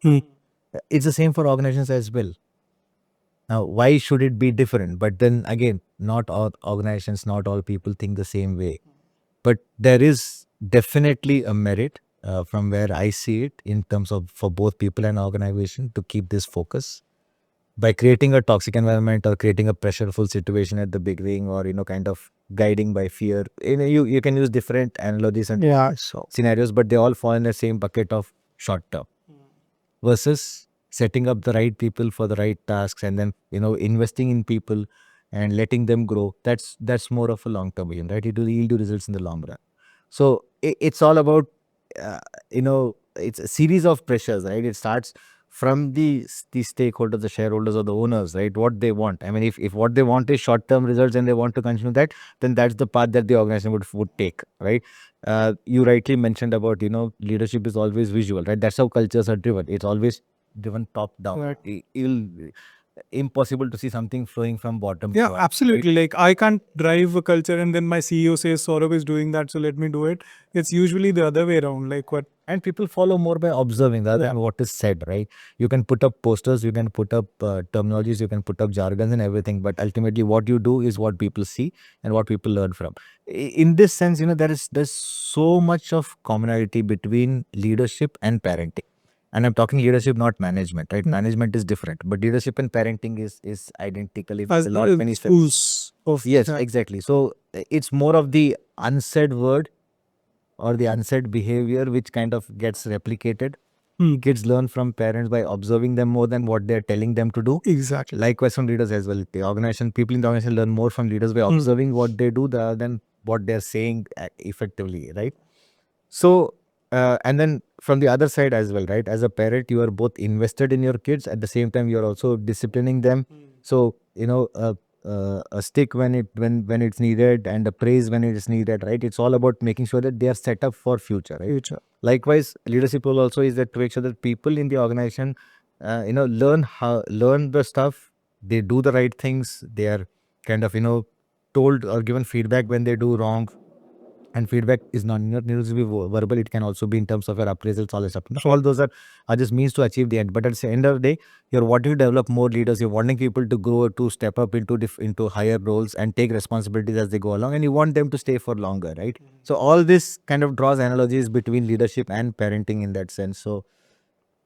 S1: It's the same for organizations as well. Now, why should it be different? But then again, not all organizations, not all people think the same way. But there is definitely a merit from where I see it in terms of for both people and organization to keep this focus by creating a toxic environment or creating a pressureful situation at the beginning, or kind of guiding by fear. You can use different analogies and scenarios, but they all fall in the same bucket of short term versus setting up the right people for the right tasks, and then investing in people and letting them grow. That's more of a long term vision, right? It will yield you results in the long run. So it's all about uh, it's a series of pressures, right? It starts from the stakeholders, the shareholders or the owners, right? What they want. I mean, if what they want is short term results and they want to continue that, then that's the path that the organization would take, right? You rightly mentioned about leadership is always visual, right? That's how cultures are driven. It's always driven top down.
S2: Right.
S1: You'll impossible to see something flowing from bottom
S2: Yeah,
S1: to up, right?
S2: absolutely. Like I can't drive a culture and then my CEO says Saurabh is doing that, so let me do it. It's usually the other way around. Like what?
S1: And people follow more by observing rather than what is said, right? You can put up posters, you can put up terminologies, you can put up jargons and everything, but ultimately what you do is what people see and what people learn from. In this sense, there's so much of commonality between leadership and parenting. And I'm talking leadership, not management, right? Management is different, but leadership and parenting is identical. If
S2: As
S1: a lot many steps.
S2: schools of
S1: Yes, exactly. So it's more of the unsaid word or the unsaid behavior which kind of gets replicated. Kids learn from parents by observing them more than what they're telling them to do.
S2: Exactly.
S1: Likewise from leaders as well. The organization, people in the organization learn more from leaders by observing what they do rather than what they're saying effectively, right? So, and then from the other side as well, right? As a parent, you are both invested in your kids. At the same time, you're also disciplining them. So, a stick when it's needed and a praise when it is needed, right? It's all about making sure that they are set up for future, right?
S2: Future.
S1: Likewise, leadership role also is that to make sure that people in the organization, learn the stuff. They do the right things. They are kind of told or given feedback when they do wrong. And feedback is not needs to be verbal. It can also be in terms of your appraisals, all this stuff. All those are just means to achieve the end. But at the end of the day, you're wanting to develop more leaders. You're wanting people to grow, to step up into higher roles and take responsibilities as they go along. And you want them to stay for longer, right? So all this kind of draws analogies between leadership and parenting in that sense. So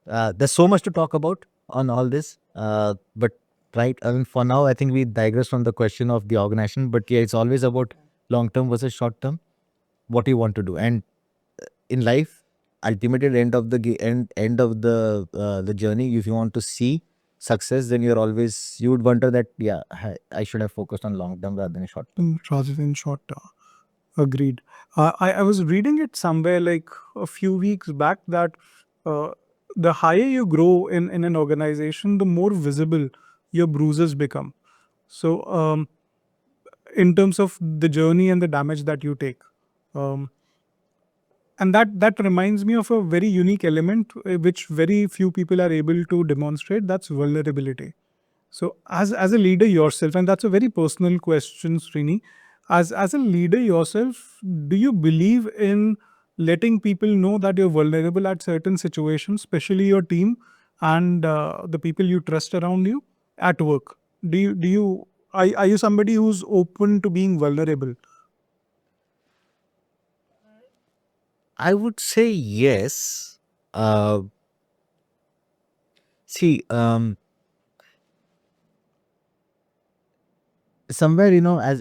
S1: there's so much to talk about on all this. But right, I mean, for now, I think we digress from the question of the organization. But yeah, it's always about long term versus short term, what you want to do. And in life, ultimately at the end of end of the journey, if you want to see success, then you would wonder that yeah, I should have focused on long term rather than short term.
S2: Rather than short term. Agreed. I was reading it somewhere like a few weeks back that uh, the higher you grow in an organization, the more visible your bruises become. So, in terms of the journey and the damage that you take. Um, and that reminds me of a very unique element which very few people are able to demonstrate. That's vulnerability. So as a leader yourself, and that's a very personal question, Srini, as a leader yourself, do you believe in letting people know that you're vulnerable at certain situations, especially your team and the people you trust around you at work? Do you are you somebody who's open to being vulnerable?
S1: I would say yes. Uh, see, somewhere,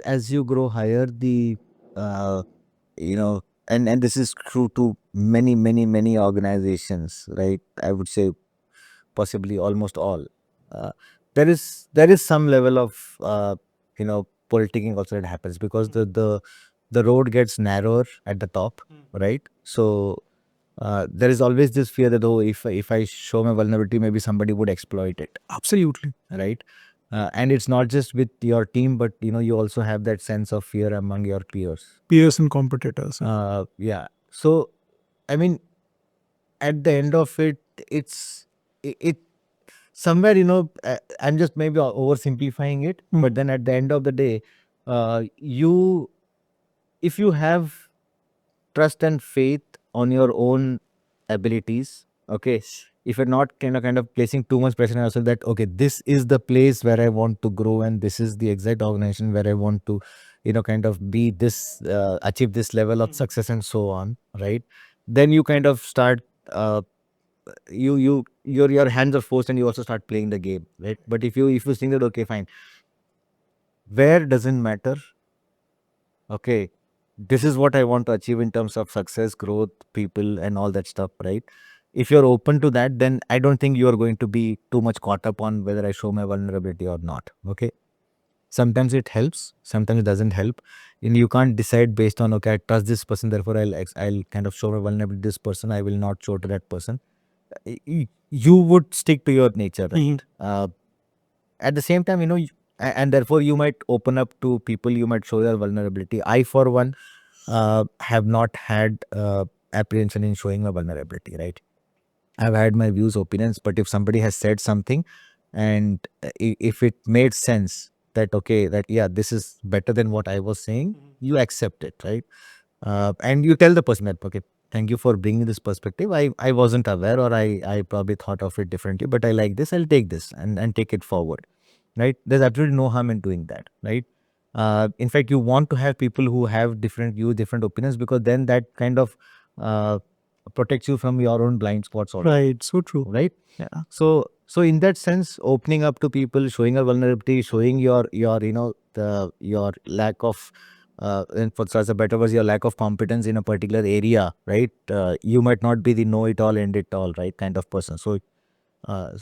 S1: as you grow higher, the uh, and this is true to many, many, many organizations, right? I would say possibly almost all. Uh, there is some level of politicking also that happens, because the road gets narrower at the top, right? So there is always this fear that, oh, if I show my vulnerability, maybe somebody would exploit it. Absolutely, right? And it's not just with your team, but you also have that sense of fear among your peers.
S2: Peers and competitors.
S1: Yeah. So I mean, at the end of it, it somewhere, I'm just maybe oversimplifying it, but then at the end of the day, you if you have trust and faith on your own abilities, okay, if you're not kind of placing too much pressure on yourself, that okay, this is the place where I want to grow, and this is the exact organization where I want to kind of be this achieve this level of success and so on, right? Then you kind of start, your hands are forced, and you also start playing the game, right? But if you think that, okay, fine, where doesn't matter, okay, this is what I want to achieve in terms of success, growth, people, and all that stuff, right? If you're open to that, then I don't think you are going to be too much caught up on whether I show my vulnerability or not. Okay. Sometimes it helps, sometimes it doesn't help. And you can't decide based on, okay, I trust this person, therefore I'll kind of show my vulnerability to this person, I will not show to that person. You would stick to your nature, right? At the same time, and therefore you might open up to people, you might show your vulnerability. I, for one, have not had apprehension in showing my vulnerability, right? I've had my views, opinions, but if somebody has said something, and if it made sense that, okay, that, yeah, this is better than what I was saying, you accept it, right? And you tell the person that, okay, thank you for bringing this perspective. I wasn't aware, or I probably thought of it differently, but I like this. I'll take this and take it forward, right? There's absolutely no harm in doing that, right? In fact, you want to have people who have different views, different opinions, because then that kind of uh, protects you from your own blind spots also.
S2: Right. So true.
S1: Right? Yeah. So in that sense, opening up to people, showing a vulnerability, showing your lack of and for such a better words, your lack of competence in a particular area, right? You might not be the know it all, end it all, right, kind of person. So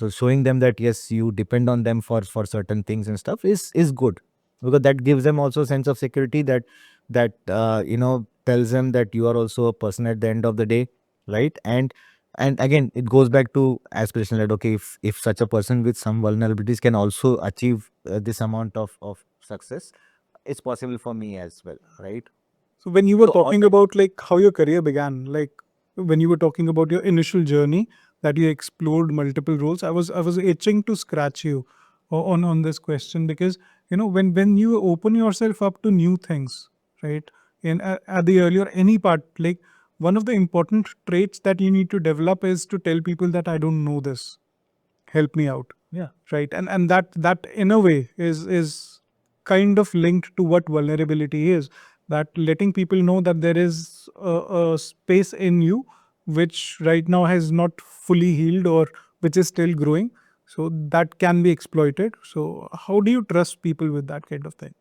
S1: showing them that yes, you depend on them for certain things and stuff is good, because that gives them also a sense of security, that tells them that you are also a person at the end of the day, right? And again, it goes back to aspiration, that okay, if such a person with some vulnerabilities can also achieve this amount of success, it's possible for me as well, right?
S2: So when you were
S1: So all
S2: talking about like how your career began, like when you were talking about your initial journey that you explored multiple roles, I was itching to scratch you on this question, because when you open yourself up to new things, right? In at the earlier any part, like one of the important traits that you need to develop is to tell people that I don't know this, help me out.
S1: Yeah.
S2: Right. And that in a way is kind of linked to what vulnerability is, that letting people know that there is a space in you which right now has not fully healed, or which is still growing, so that can be exploited. So how do you trust people with that kind of thing?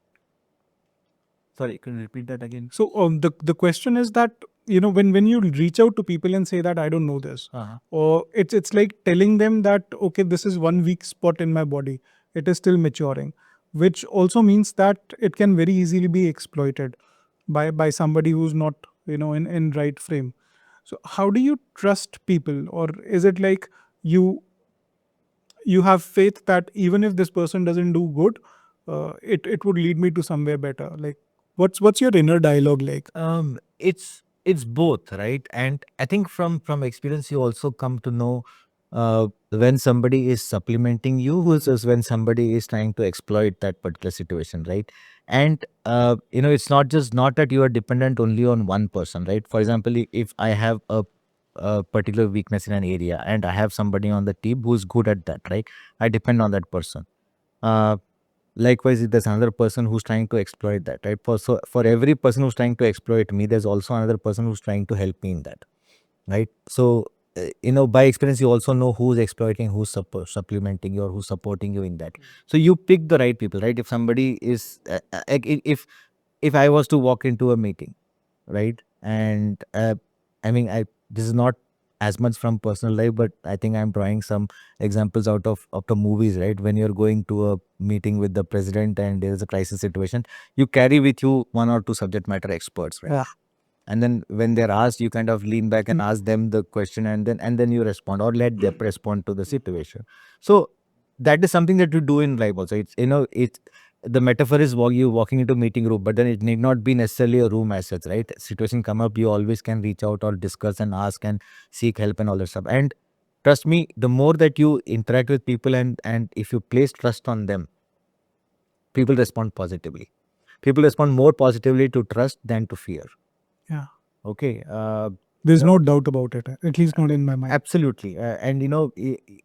S1: Sorry, can you repeat that again?
S2: So the question is that when you reach out to people and say that I don't know this, or it's like telling them that okay, this is one weak spot in my body, it is still maturing, which also means that it can very easily be exploited by somebody who's not in right frame. So how do you trust people, or is it like you you have faith that even if this person doesn't do good, it would lead me to somewhere better? Like what's your inner dialogue like?
S1: It's both, right? And I think from experience, you also come to know when somebody is supplementing you versus when somebody is trying to exploit that particular situation, right? And it's not that you are dependent only on one person, right? For example, if I have a particular weakness in an area, and I have somebody on the team who's good at that, right? I depend on that person. Uh, likewise, if there's another person who's trying to exploit that, right? For every person who's trying to exploit me, there's also another person who's trying to help me in that, right? So, by experience, you also know who's exploiting, who's supplementing you, or who's supporting you in that. So you pick the right people, right? If somebody is, if I was to walk into a meeting, right, and I mean, this is not as much from personal life, but I think I'm drawing some examples out of the movies, right? When you're going to a meeting with the president and there's a crisis situation, you carry with you one or two subject matter experts, right? Yeah. And then when they're asked, you kind of lean back and ask them the question, and then you respond or let them respond to the situation. So that is something that you do in life also. It's the metaphor is you walking into a meeting room, but then it need not be necessarily a room as such, right? Situation come up, you always can reach out or discuss and ask and seek help and all that stuff. And trust me, the more that you interact with people, and if you place trust on them, people respond positively. People respond more positively to trust than to fear.
S2: Yeah.
S1: Okay.
S2: There's no doubt about it, at least not in my mind.
S1: Absolutely. And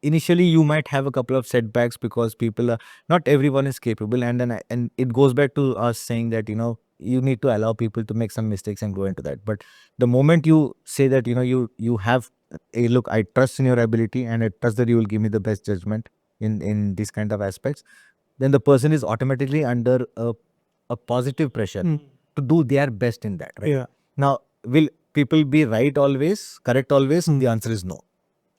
S1: initially you might have a couple of setbacks because people are, not everyone is capable. And it goes back to us saying that, you need to allow people to make some mistakes and go into that. But the moment you say that, you have a look, I trust in your ability and I trust that you will give me the best judgment in these kind of aspects, then the person is automatically under a positive pressure to do their best in that, right?
S2: Yeah.
S1: Now, will people be right always, correct always? The answer is no.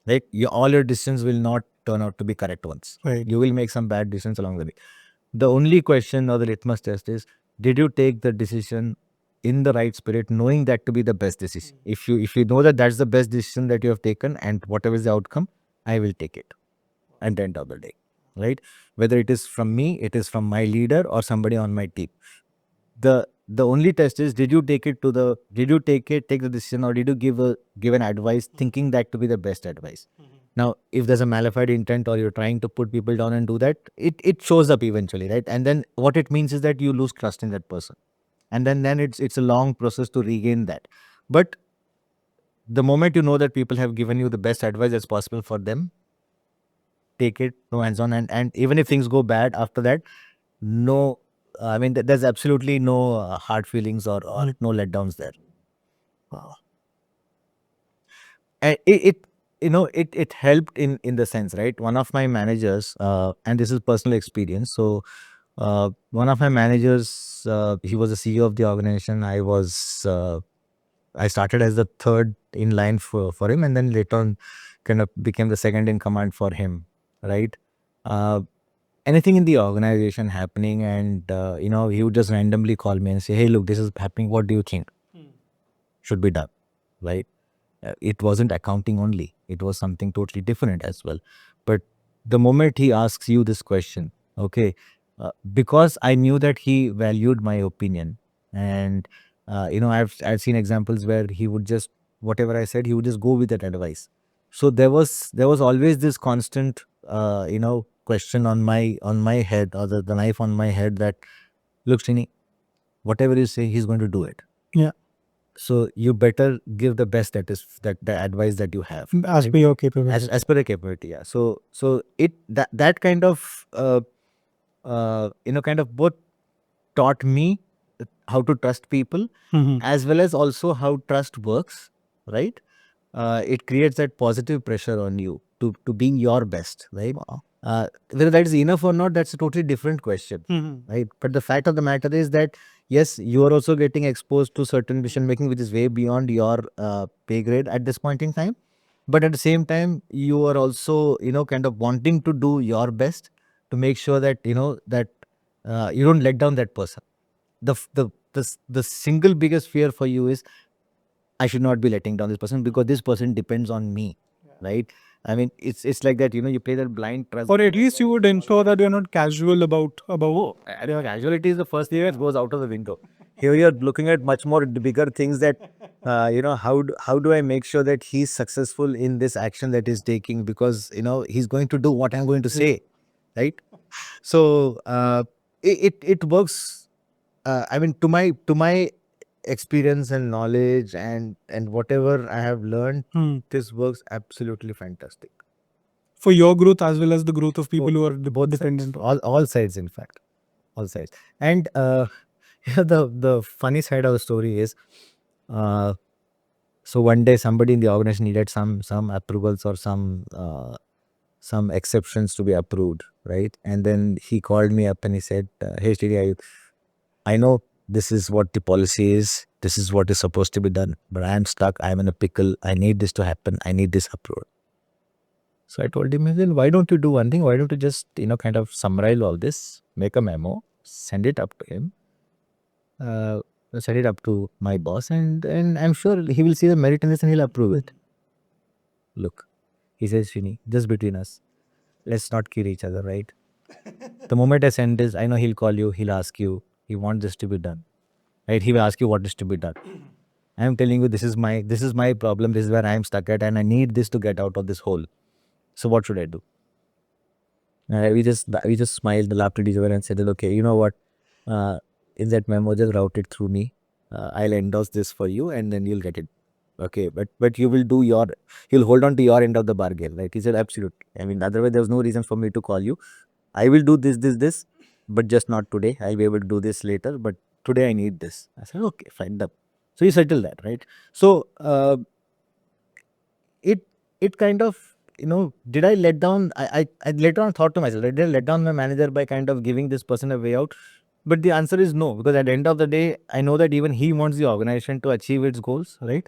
S1: Right? All your decisions will not turn out to be correct ones.
S2: Right.
S1: You will make some bad decisions along the way. The only question or the litmus test is, did you take the decision in the right spirit, knowing that to be the best decision? If you know that that's the best decision that you have taken, and whatever is the outcome, I will take it at the end of the day, right? Whether it is from me, it is from my leader or somebody on my team. The only test is, did you take the decision, or did you give an advice thinking that to be the best advice? Now, if there's a malified intent or you're trying to put people down and do that, it shows up eventually, right? And then what it means is that you lose trust in that person, and then it's a long process to regain that. But the moment you know that people have given you the best advice as possible for them, take it, no hands on, and even if things go bad after that, no, I mean, there's absolutely no hard feelings or no letdowns there. And it helped in the sense, right? One of my managers, and this is personal experience. So one of my managers, he was the CEO of the organization. I started as the third in line for him, and then later on kind of became the second in command for him, right? Uh, Anything in the organization happening, and he would just randomly call me and say, hey, look, this is happening, what do you think should be done, right? It wasn't accounting only, it was something totally different as well. But the moment he asks you this question, okay, because I knew that he valued my opinion, and I've seen examples where he would just, whatever I said, he would just go with that advice. So there was always this constant question on my head, or the knife on my head, that, look, Srini, whatever you say, he's going to do it.
S2: Yeah.
S1: So you better give the best, that is that the advice that you have,
S2: As
S1: right?
S2: per your capability.
S1: As per the capability, yeah. So that kind of kind of both taught me how to trust people, as well as also how trust works, right? It creates that positive pressure on you to being your best, right? Whether that is enough or not, that's a totally different question, right? But the fact of the matter is that, yes, you are also getting exposed to certain decision making which is way beyond your pay grade at this point in time. But at the same time, you are also kind of wanting to do your best to make sure that you don't let down that person. The single biggest fear for you is, I should not be letting down this person because this person depends on me, right? I mean, it's like that. You play that blind trust.
S2: Or at least you would ensure that you're not casual about.
S1: Casualty is the first thing that goes out of the window. Here you're looking at much more bigger things, that how do I make sure that he's successful in this action that he's taking, because he's going to do what I'm going to say, right? So it works. I mean, to my experience and knowledge, and whatever I have learned, this works absolutely fantastic
S2: For your growth as well as the growth of people who are
S1: both sides,
S2: dependent on.
S1: all sides, in fact. all sides. And the funny side of the story is, uh, so one day somebody in the organization needed some approvals or some exceptions to be approved, right? And then he called me up and he said, "Hey, Srini, I know this is what the policy is. This is what is supposed to be done, but I am stuck. I am in a pickle. I need this to happen. I need this approved." So I told him, "Then why don't you do one thing? Why don't you just, kind of summarize all this, make a memo, send it up to him, uh, send it up to my boss, and I'm sure he will see the merit in this and he'll approve it." Look, he says, "Srini, just between us, let's not kill each other, right? The moment I send this, I know he'll call you, he'll ask you, he wants this to be done, right? He will ask you what is to be done. I'm telling you, this is my problem. This is where I'm stuck at, and I need this to get out of this hole. So what should I do?" We just smiled, laughed at each other, and said that, "Okay, you know what? Uh, in that memo, just route it through me. I'll endorse this for you, and then you'll get it. Okay, but you will do you'll hold on to your end of the bargain, right?" He said, "Absolutely. I mean, otherwise there's no reason for me to call you. I will do this, but just not today. I'll be able to do this later, but today I need this." I said, "Okay, fine, done." So you settle that, right? So it it kind of, did I let down? I later on thought to myself, did I let down my manager by kind of giving this person a way out? But the answer is no, because at the end of the day, I know that even he wants the organization to achieve its goals, right?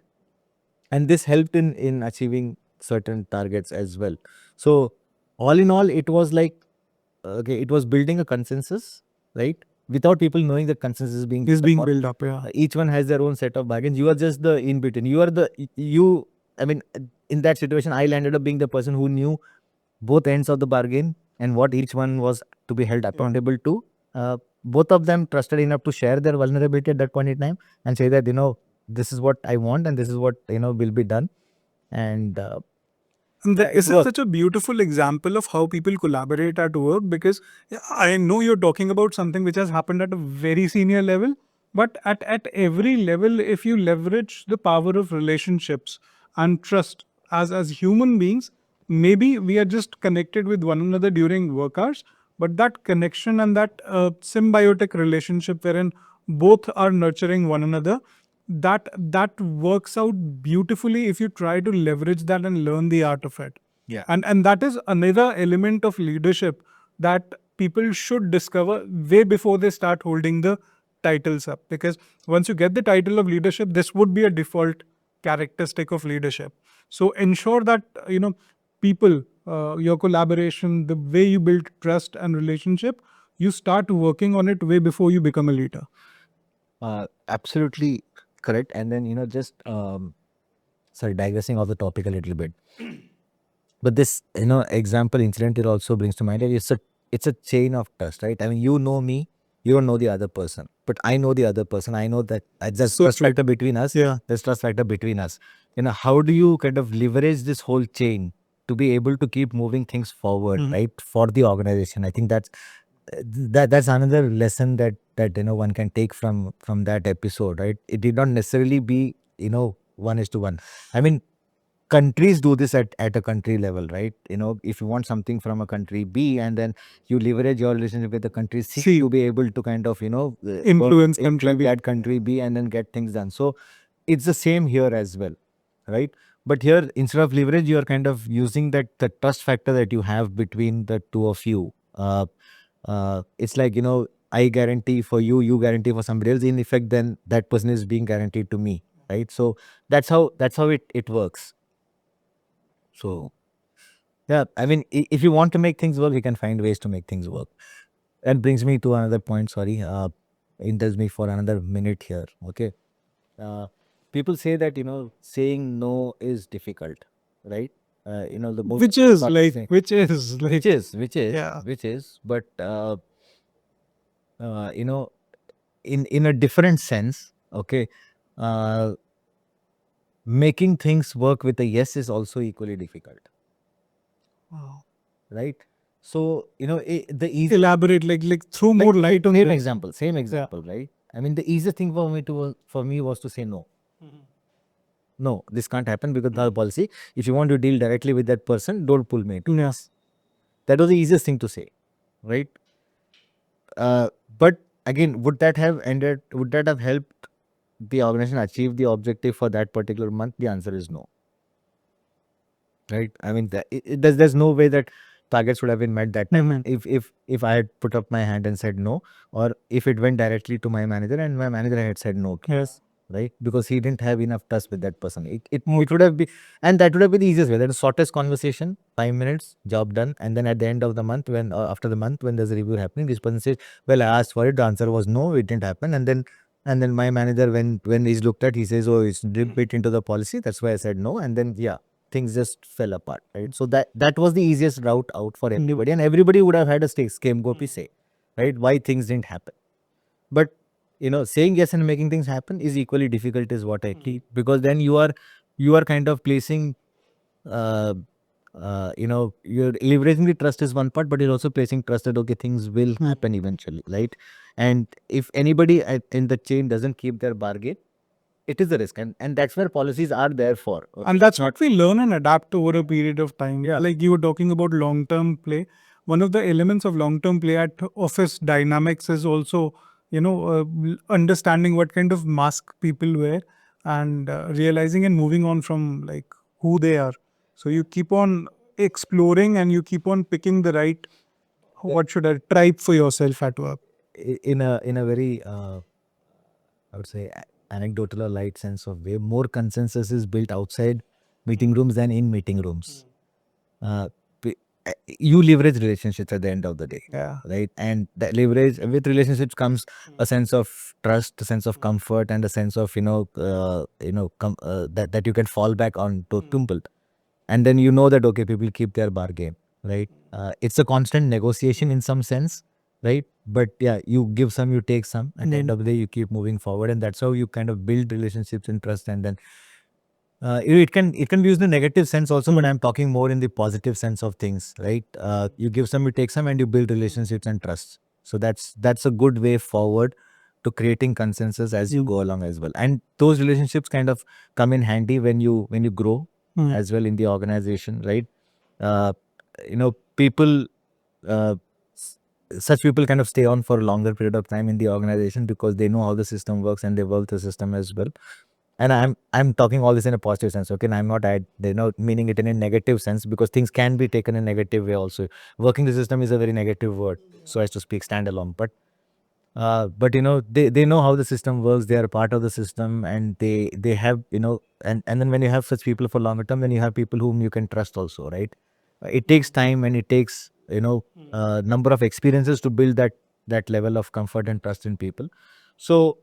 S1: And this helped in achieving certain targets as well. So all in all, it was like, okay, it was building a consensus, right? Without people knowing that consensus is being
S2: Is being
S1: upon.
S2: built up. Yeah.
S1: Each one has their own set of bargains. You are just the in between. You are the you. I mean, in that situation, I ended up being the person who knew both ends of the bargain and what each one was to be held accountable to. Both of them trusted enough to share their vulnerability at that point in time and say that, this is what I want and this is what, will be done. And
S2: And
S1: yeah, it
S2: this is
S1: worked.
S2: such a beautiful example of how people collaborate at work, because yeah, I know you're talking about something which has happened at a very senior level, but at every level, if you leverage the power of relationships and trust as human beings, maybe we are just connected with one another during work hours, but that connection and that symbiotic relationship wherein both are nurturing one another, that works out beautifully if you try to leverage that and learn the art of it.
S1: Yeah.
S2: And that is another element of leadership that people should discover way before they start holding the titles up, because once you get the title of leadership, this would be a default characteristic of leadership. So ensure that people, your collaboration, the way you build trust and relationship, you start working on it way before you become a leader.
S1: Absolutely correct. And then, just sorry, digressing off the topic a little bit. But this, example incident, it also brings to mind that it's a chain of trust, right? I mean, you know me, you don't know the other person, but I know the other person. I know that there's
S2: So
S1: trust
S2: true.
S1: factor between us.
S2: Yeah.
S1: There's trust factor between us. How do you kind of leverage this whole chain to be able to keep moving things forward, right? For the organization. I think that's another lesson that one can take from that episode, right? It did not necessarily be, one is to one. I mean, countries do this at a country level, right? If you want something from a country B, and then you leverage your relationship with the country C
S2: See,
S1: to be able to kind of,
S2: influence country B.
S1: that country B and then get things done. So it's the same here as well, right? But here, instead of leverage, you are kind of using the trust factor that you have between the two of you. It's like, I guarantee for you, you guarantee for somebody else. In effect, then that person is being guaranteed to me, right? So that's how it works. So yeah, I mean, if you want to make things work, you can find ways to make things work. That brings me to another point. Sorry, indulge me for another minute here. Okay, people say that saying no is difficult, right? The most
S2: Which is
S1: common
S2: like,
S1: thing.
S2: which is like, yeah.
S1: Which is, but you know, in a different sense, okay, uh, making things work with a yes is also equally difficult,
S2: Wow.
S1: right? So the easy
S2: Elaborate, like throw more light on
S1: same
S2: this.
S1: example, right? I mean, the easiest thing for me was to say no. No, this can't happen because the policy. If you want to deal directly with that person, don't pull me.
S2: Yes.
S1: That was the easiest thing to say, right? But again, would that have ended? Would that have helped the organization achieve the objective for that particular month? The answer is no. Right? I mean, there's no way that targets would have been met that time. If I had put up my hand and said no, or if it went directly to my manager and my manager had said no. Yes. Right? Because he didn't have enough trust with that person. It would have been, and that would have been the easiest way. That is shortest conversation, 5 minutes, job done. And then at the end of the month, when after the month, when there's a review happening, this person says, "Well, I asked for it. The answer was no. It didn't happen." And then my manager, when he's looked at, he says, "Oh, it's dip it into the policy. That's why I said no." And then things just fell apart. Right. So that was the easiest route out for everybody, and everybody would have had a scapegoat say, right? Why things didn't happen. But saying yes and making things happen is equally difficult, is what I keep, because then you are kind of placing, uh, you're leveraging the trust is one part, but you're also placing trust that okay, things will happen eventually, right? And if anybody in the chain doesn't keep their bargain, it is a risk, and that's where policies are there for.
S2: And that's what we learn and adapt over a period of time.
S1: Yeah.
S2: Like you were talking about long-term play. One of the elements of long-term play at office dynamics is also, understanding what kind of mask people wear and realizing and moving on from like who they are. So you keep on exploring and you keep on picking the right, what should I, tribe for yourself at work.
S1: In a very I would say anecdotal or light sense of way, more consensus is built outside meeting rooms than in meeting rooms. Uh, p- you leverage relationships at the end of the day.
S2: Yeah.
S1: Right. And that leverage, with relationships comes a sense of trust, a sense of comfort, and a sense of that you can fall back on to tumble. And then that okay, people keep their bargain, right? It's a constant negotiation in some sense, right? But yeah, you give some, you take some. At the end of the day, you keep moving forward, and that's how you kind of build relationships and trust. And then it can be used in a negative sense also, but I'm talking more in the positive sense of things, right? You give some, you take some, and you build relationships and trust. So that's a good way forward to creating consensus as you go along as well. And those relationships kind of come in handy when you grow as well in the organization, right? Uh, people, uh, such people kind of stay on for a longer period of time in the organization because they know how the system works and they work the system as well. And I'm talking all this in a positive sense, okay? And I'm not meaning it in a negative sense, because things can be taken in a negative way also. Working the system is a very negative word, so as to speak, standalone. But they know how the system works. They are a part of the system, and they have and then when you have such people for longer term, then you have people whom you can trust also, right? It takes time, and it takes number of experiences to build that level of comfort and trust in people. So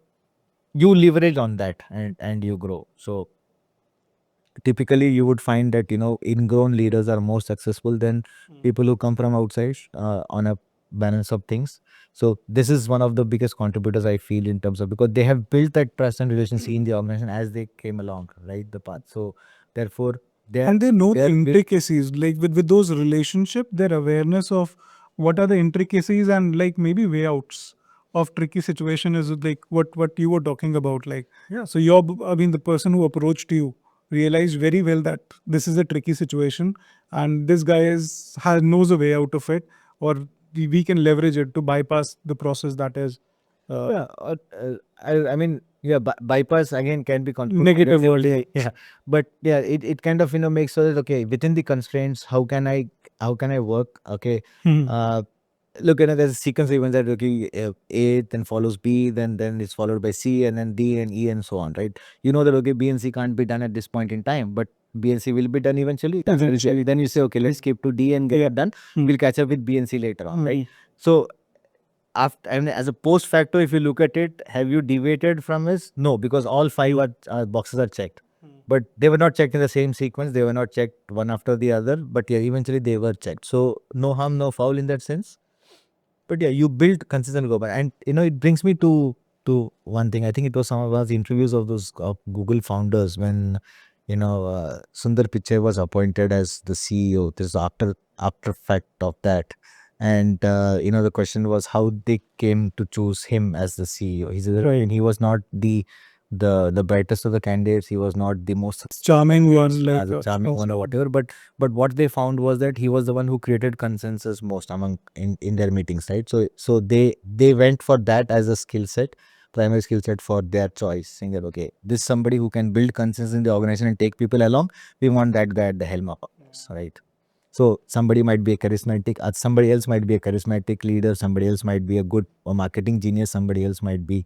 S1: you leverage on that, and you grow. So typically you would find that ingrown leaders are more successful than people who come from outside, on a balance of things. So this is one of the biggest contributors I feel, in terms of, because they have built that trust and relationship in the organization as they came along, right, the path. So therefore
S2: And they know the
S1: they're
S2: intricacies, like with those relationship, their awareness of what are the intricacies and like maybe way outs of tricky situation is like what you were talking about. Like, yeah, so I mean, the person who approached you realized very well that this is a tricky situation and this guy knows a way out of it, or we can leverage it to bypass the process that is
S1: yeah, I mean, yeah, bypass again can be
S2: negative word.
S1: yeah, but yeah, it kind of makes sure that okay, within the constraints, how can I work, okay. uh Look, there's a sequence of events that okay, A then follows B, then it's followed by C, and then D and E, and so on, right? That okay, B and C can't be done at this point in time, but B and C will be done eventually. Then you say okay, let's skip to D and get it done. We'll catch up with B and C later on, right? So after, and as a post factor, if you look at it, have you deviated from this? No, because all five boxes are checked. But they were not checked in the same sequence. They were not checked one after the other. But yeah, eventually they were checked. So no harm, no foul in that sense. But yeah, you build consistent go by. And it brings me to one thing. I think it was some of us interviews of those Google founders when Sundar Pichai was appointed as the CEO. There's after fact of that. And the question was how they came to choose him as the CEO. He said, right, he was not the the brightest of the candidates. He was not the most
S2: Charming one,
S1: as a charming one or whatever. But what they found was that he was the one who created consensus most among in their meetings, right? So they went for that as a skill set, primary skill set for their choice, saying that okay, this is somebody who can build consensus in the organization and take people along. We want that guy at the helm of us, right? So somebody might be a charismatic, somebody else might be a charismatic leader, somebody else might be a good marketing genius, somebody else might be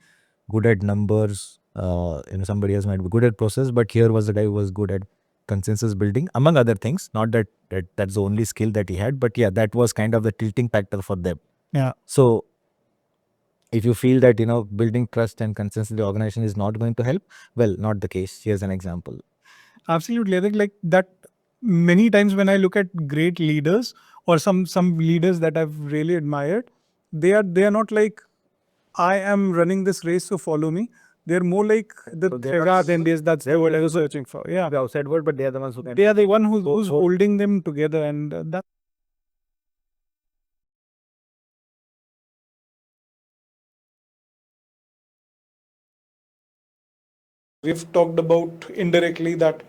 S1: good at numbers, somebody else might be good at process. But here was the guy who was good at consensus building, among other things. Not that's the only skill that he had, but yeah, that was kind of the tilting factor for them.
S2: Yeah.
S1: So if you feel that building trust and consensus in the organization is not going to help, well, not the case. Here's an example.
S2: Absolutely. I think like that many times when I look at great leaders or some leaders that I've really admired, they are not like I am running this race, so follow me. They're more like the then that's what I was searching for. Yeah.
S1: The outside world, but they are the ones who can.
S2: They are the one who's holding them together, and that. We've talked about indirectly that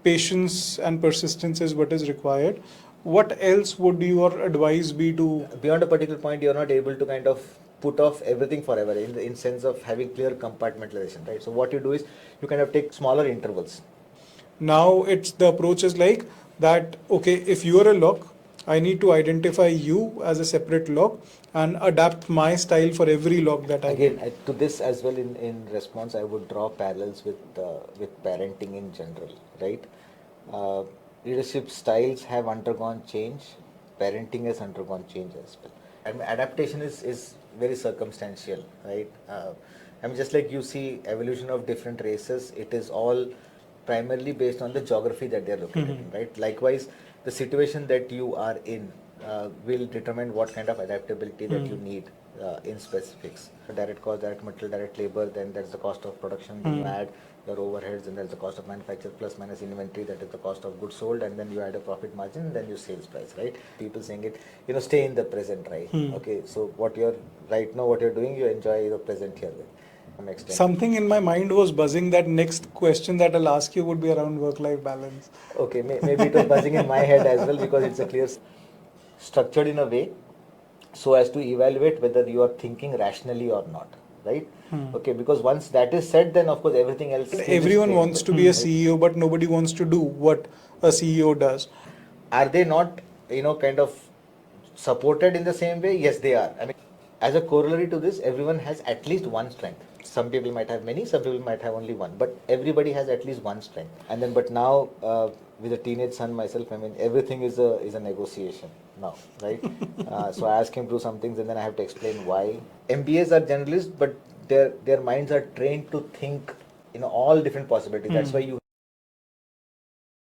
S2: patience and persistence is what is required. What else would your advice be to?
S1: Beyond a particular point, you're not able to kind of put off everything forever in sense of having clear compartmentalization, right? So what you do is you kind of take smaller intervals.
S2: Now it's the approach is like that, okay, if you are a lock, I need to identify you as a separate lock and adapt my style for every lock that I
S1: Again, to this as well, in response, I would draw parallels with parenting in general, right? Leadership styles have undergone change, parenting has undergone change as well. I mean, adaptation is very circumstantial, right? I mean, just like you see evolution of different races, it is all primarily based on the geography that they're located in, right? Likewise, the situation that you are in will determine what kind of adaptability that you need in specifics. Direct cost, direct material, direct labor, then there's the cost of production, then you add your overheads, and there's the cost of manufacture plus minus inventory, that is the cost of goods sold, and then you add a profit margin, and then your sales price, right? People saying it, stay in the present, right? Okay, so what you're doing, you enjoy the present here with.
S2: Something in my mind was buzzing that next question that I'll ask you would be around work-life balance.
S1: Okay, maybe it was buzzing in my head as well, because it's a clear structured in a way so as to evaluate whether you are thinking rationally or not, right? Okay, because once that is said, then of course everything else.
S2: Everyone wants to be a CEO, but nobody wants to do what a CEO does.
S1: Are they not, kind of supported in the same way? Yes, they are. I mean, as a corollary to this, everyone has at least one strength. Some people might have many, some people might have only one, but everybody has at least one strength. And then, but now, with a teenage son myself, I mean, everything is a negotiation now, right? So I ask him to do some things, and then I have to explain why. MBAs are generalists, but their minds are trained to think all different possibilities. That's why you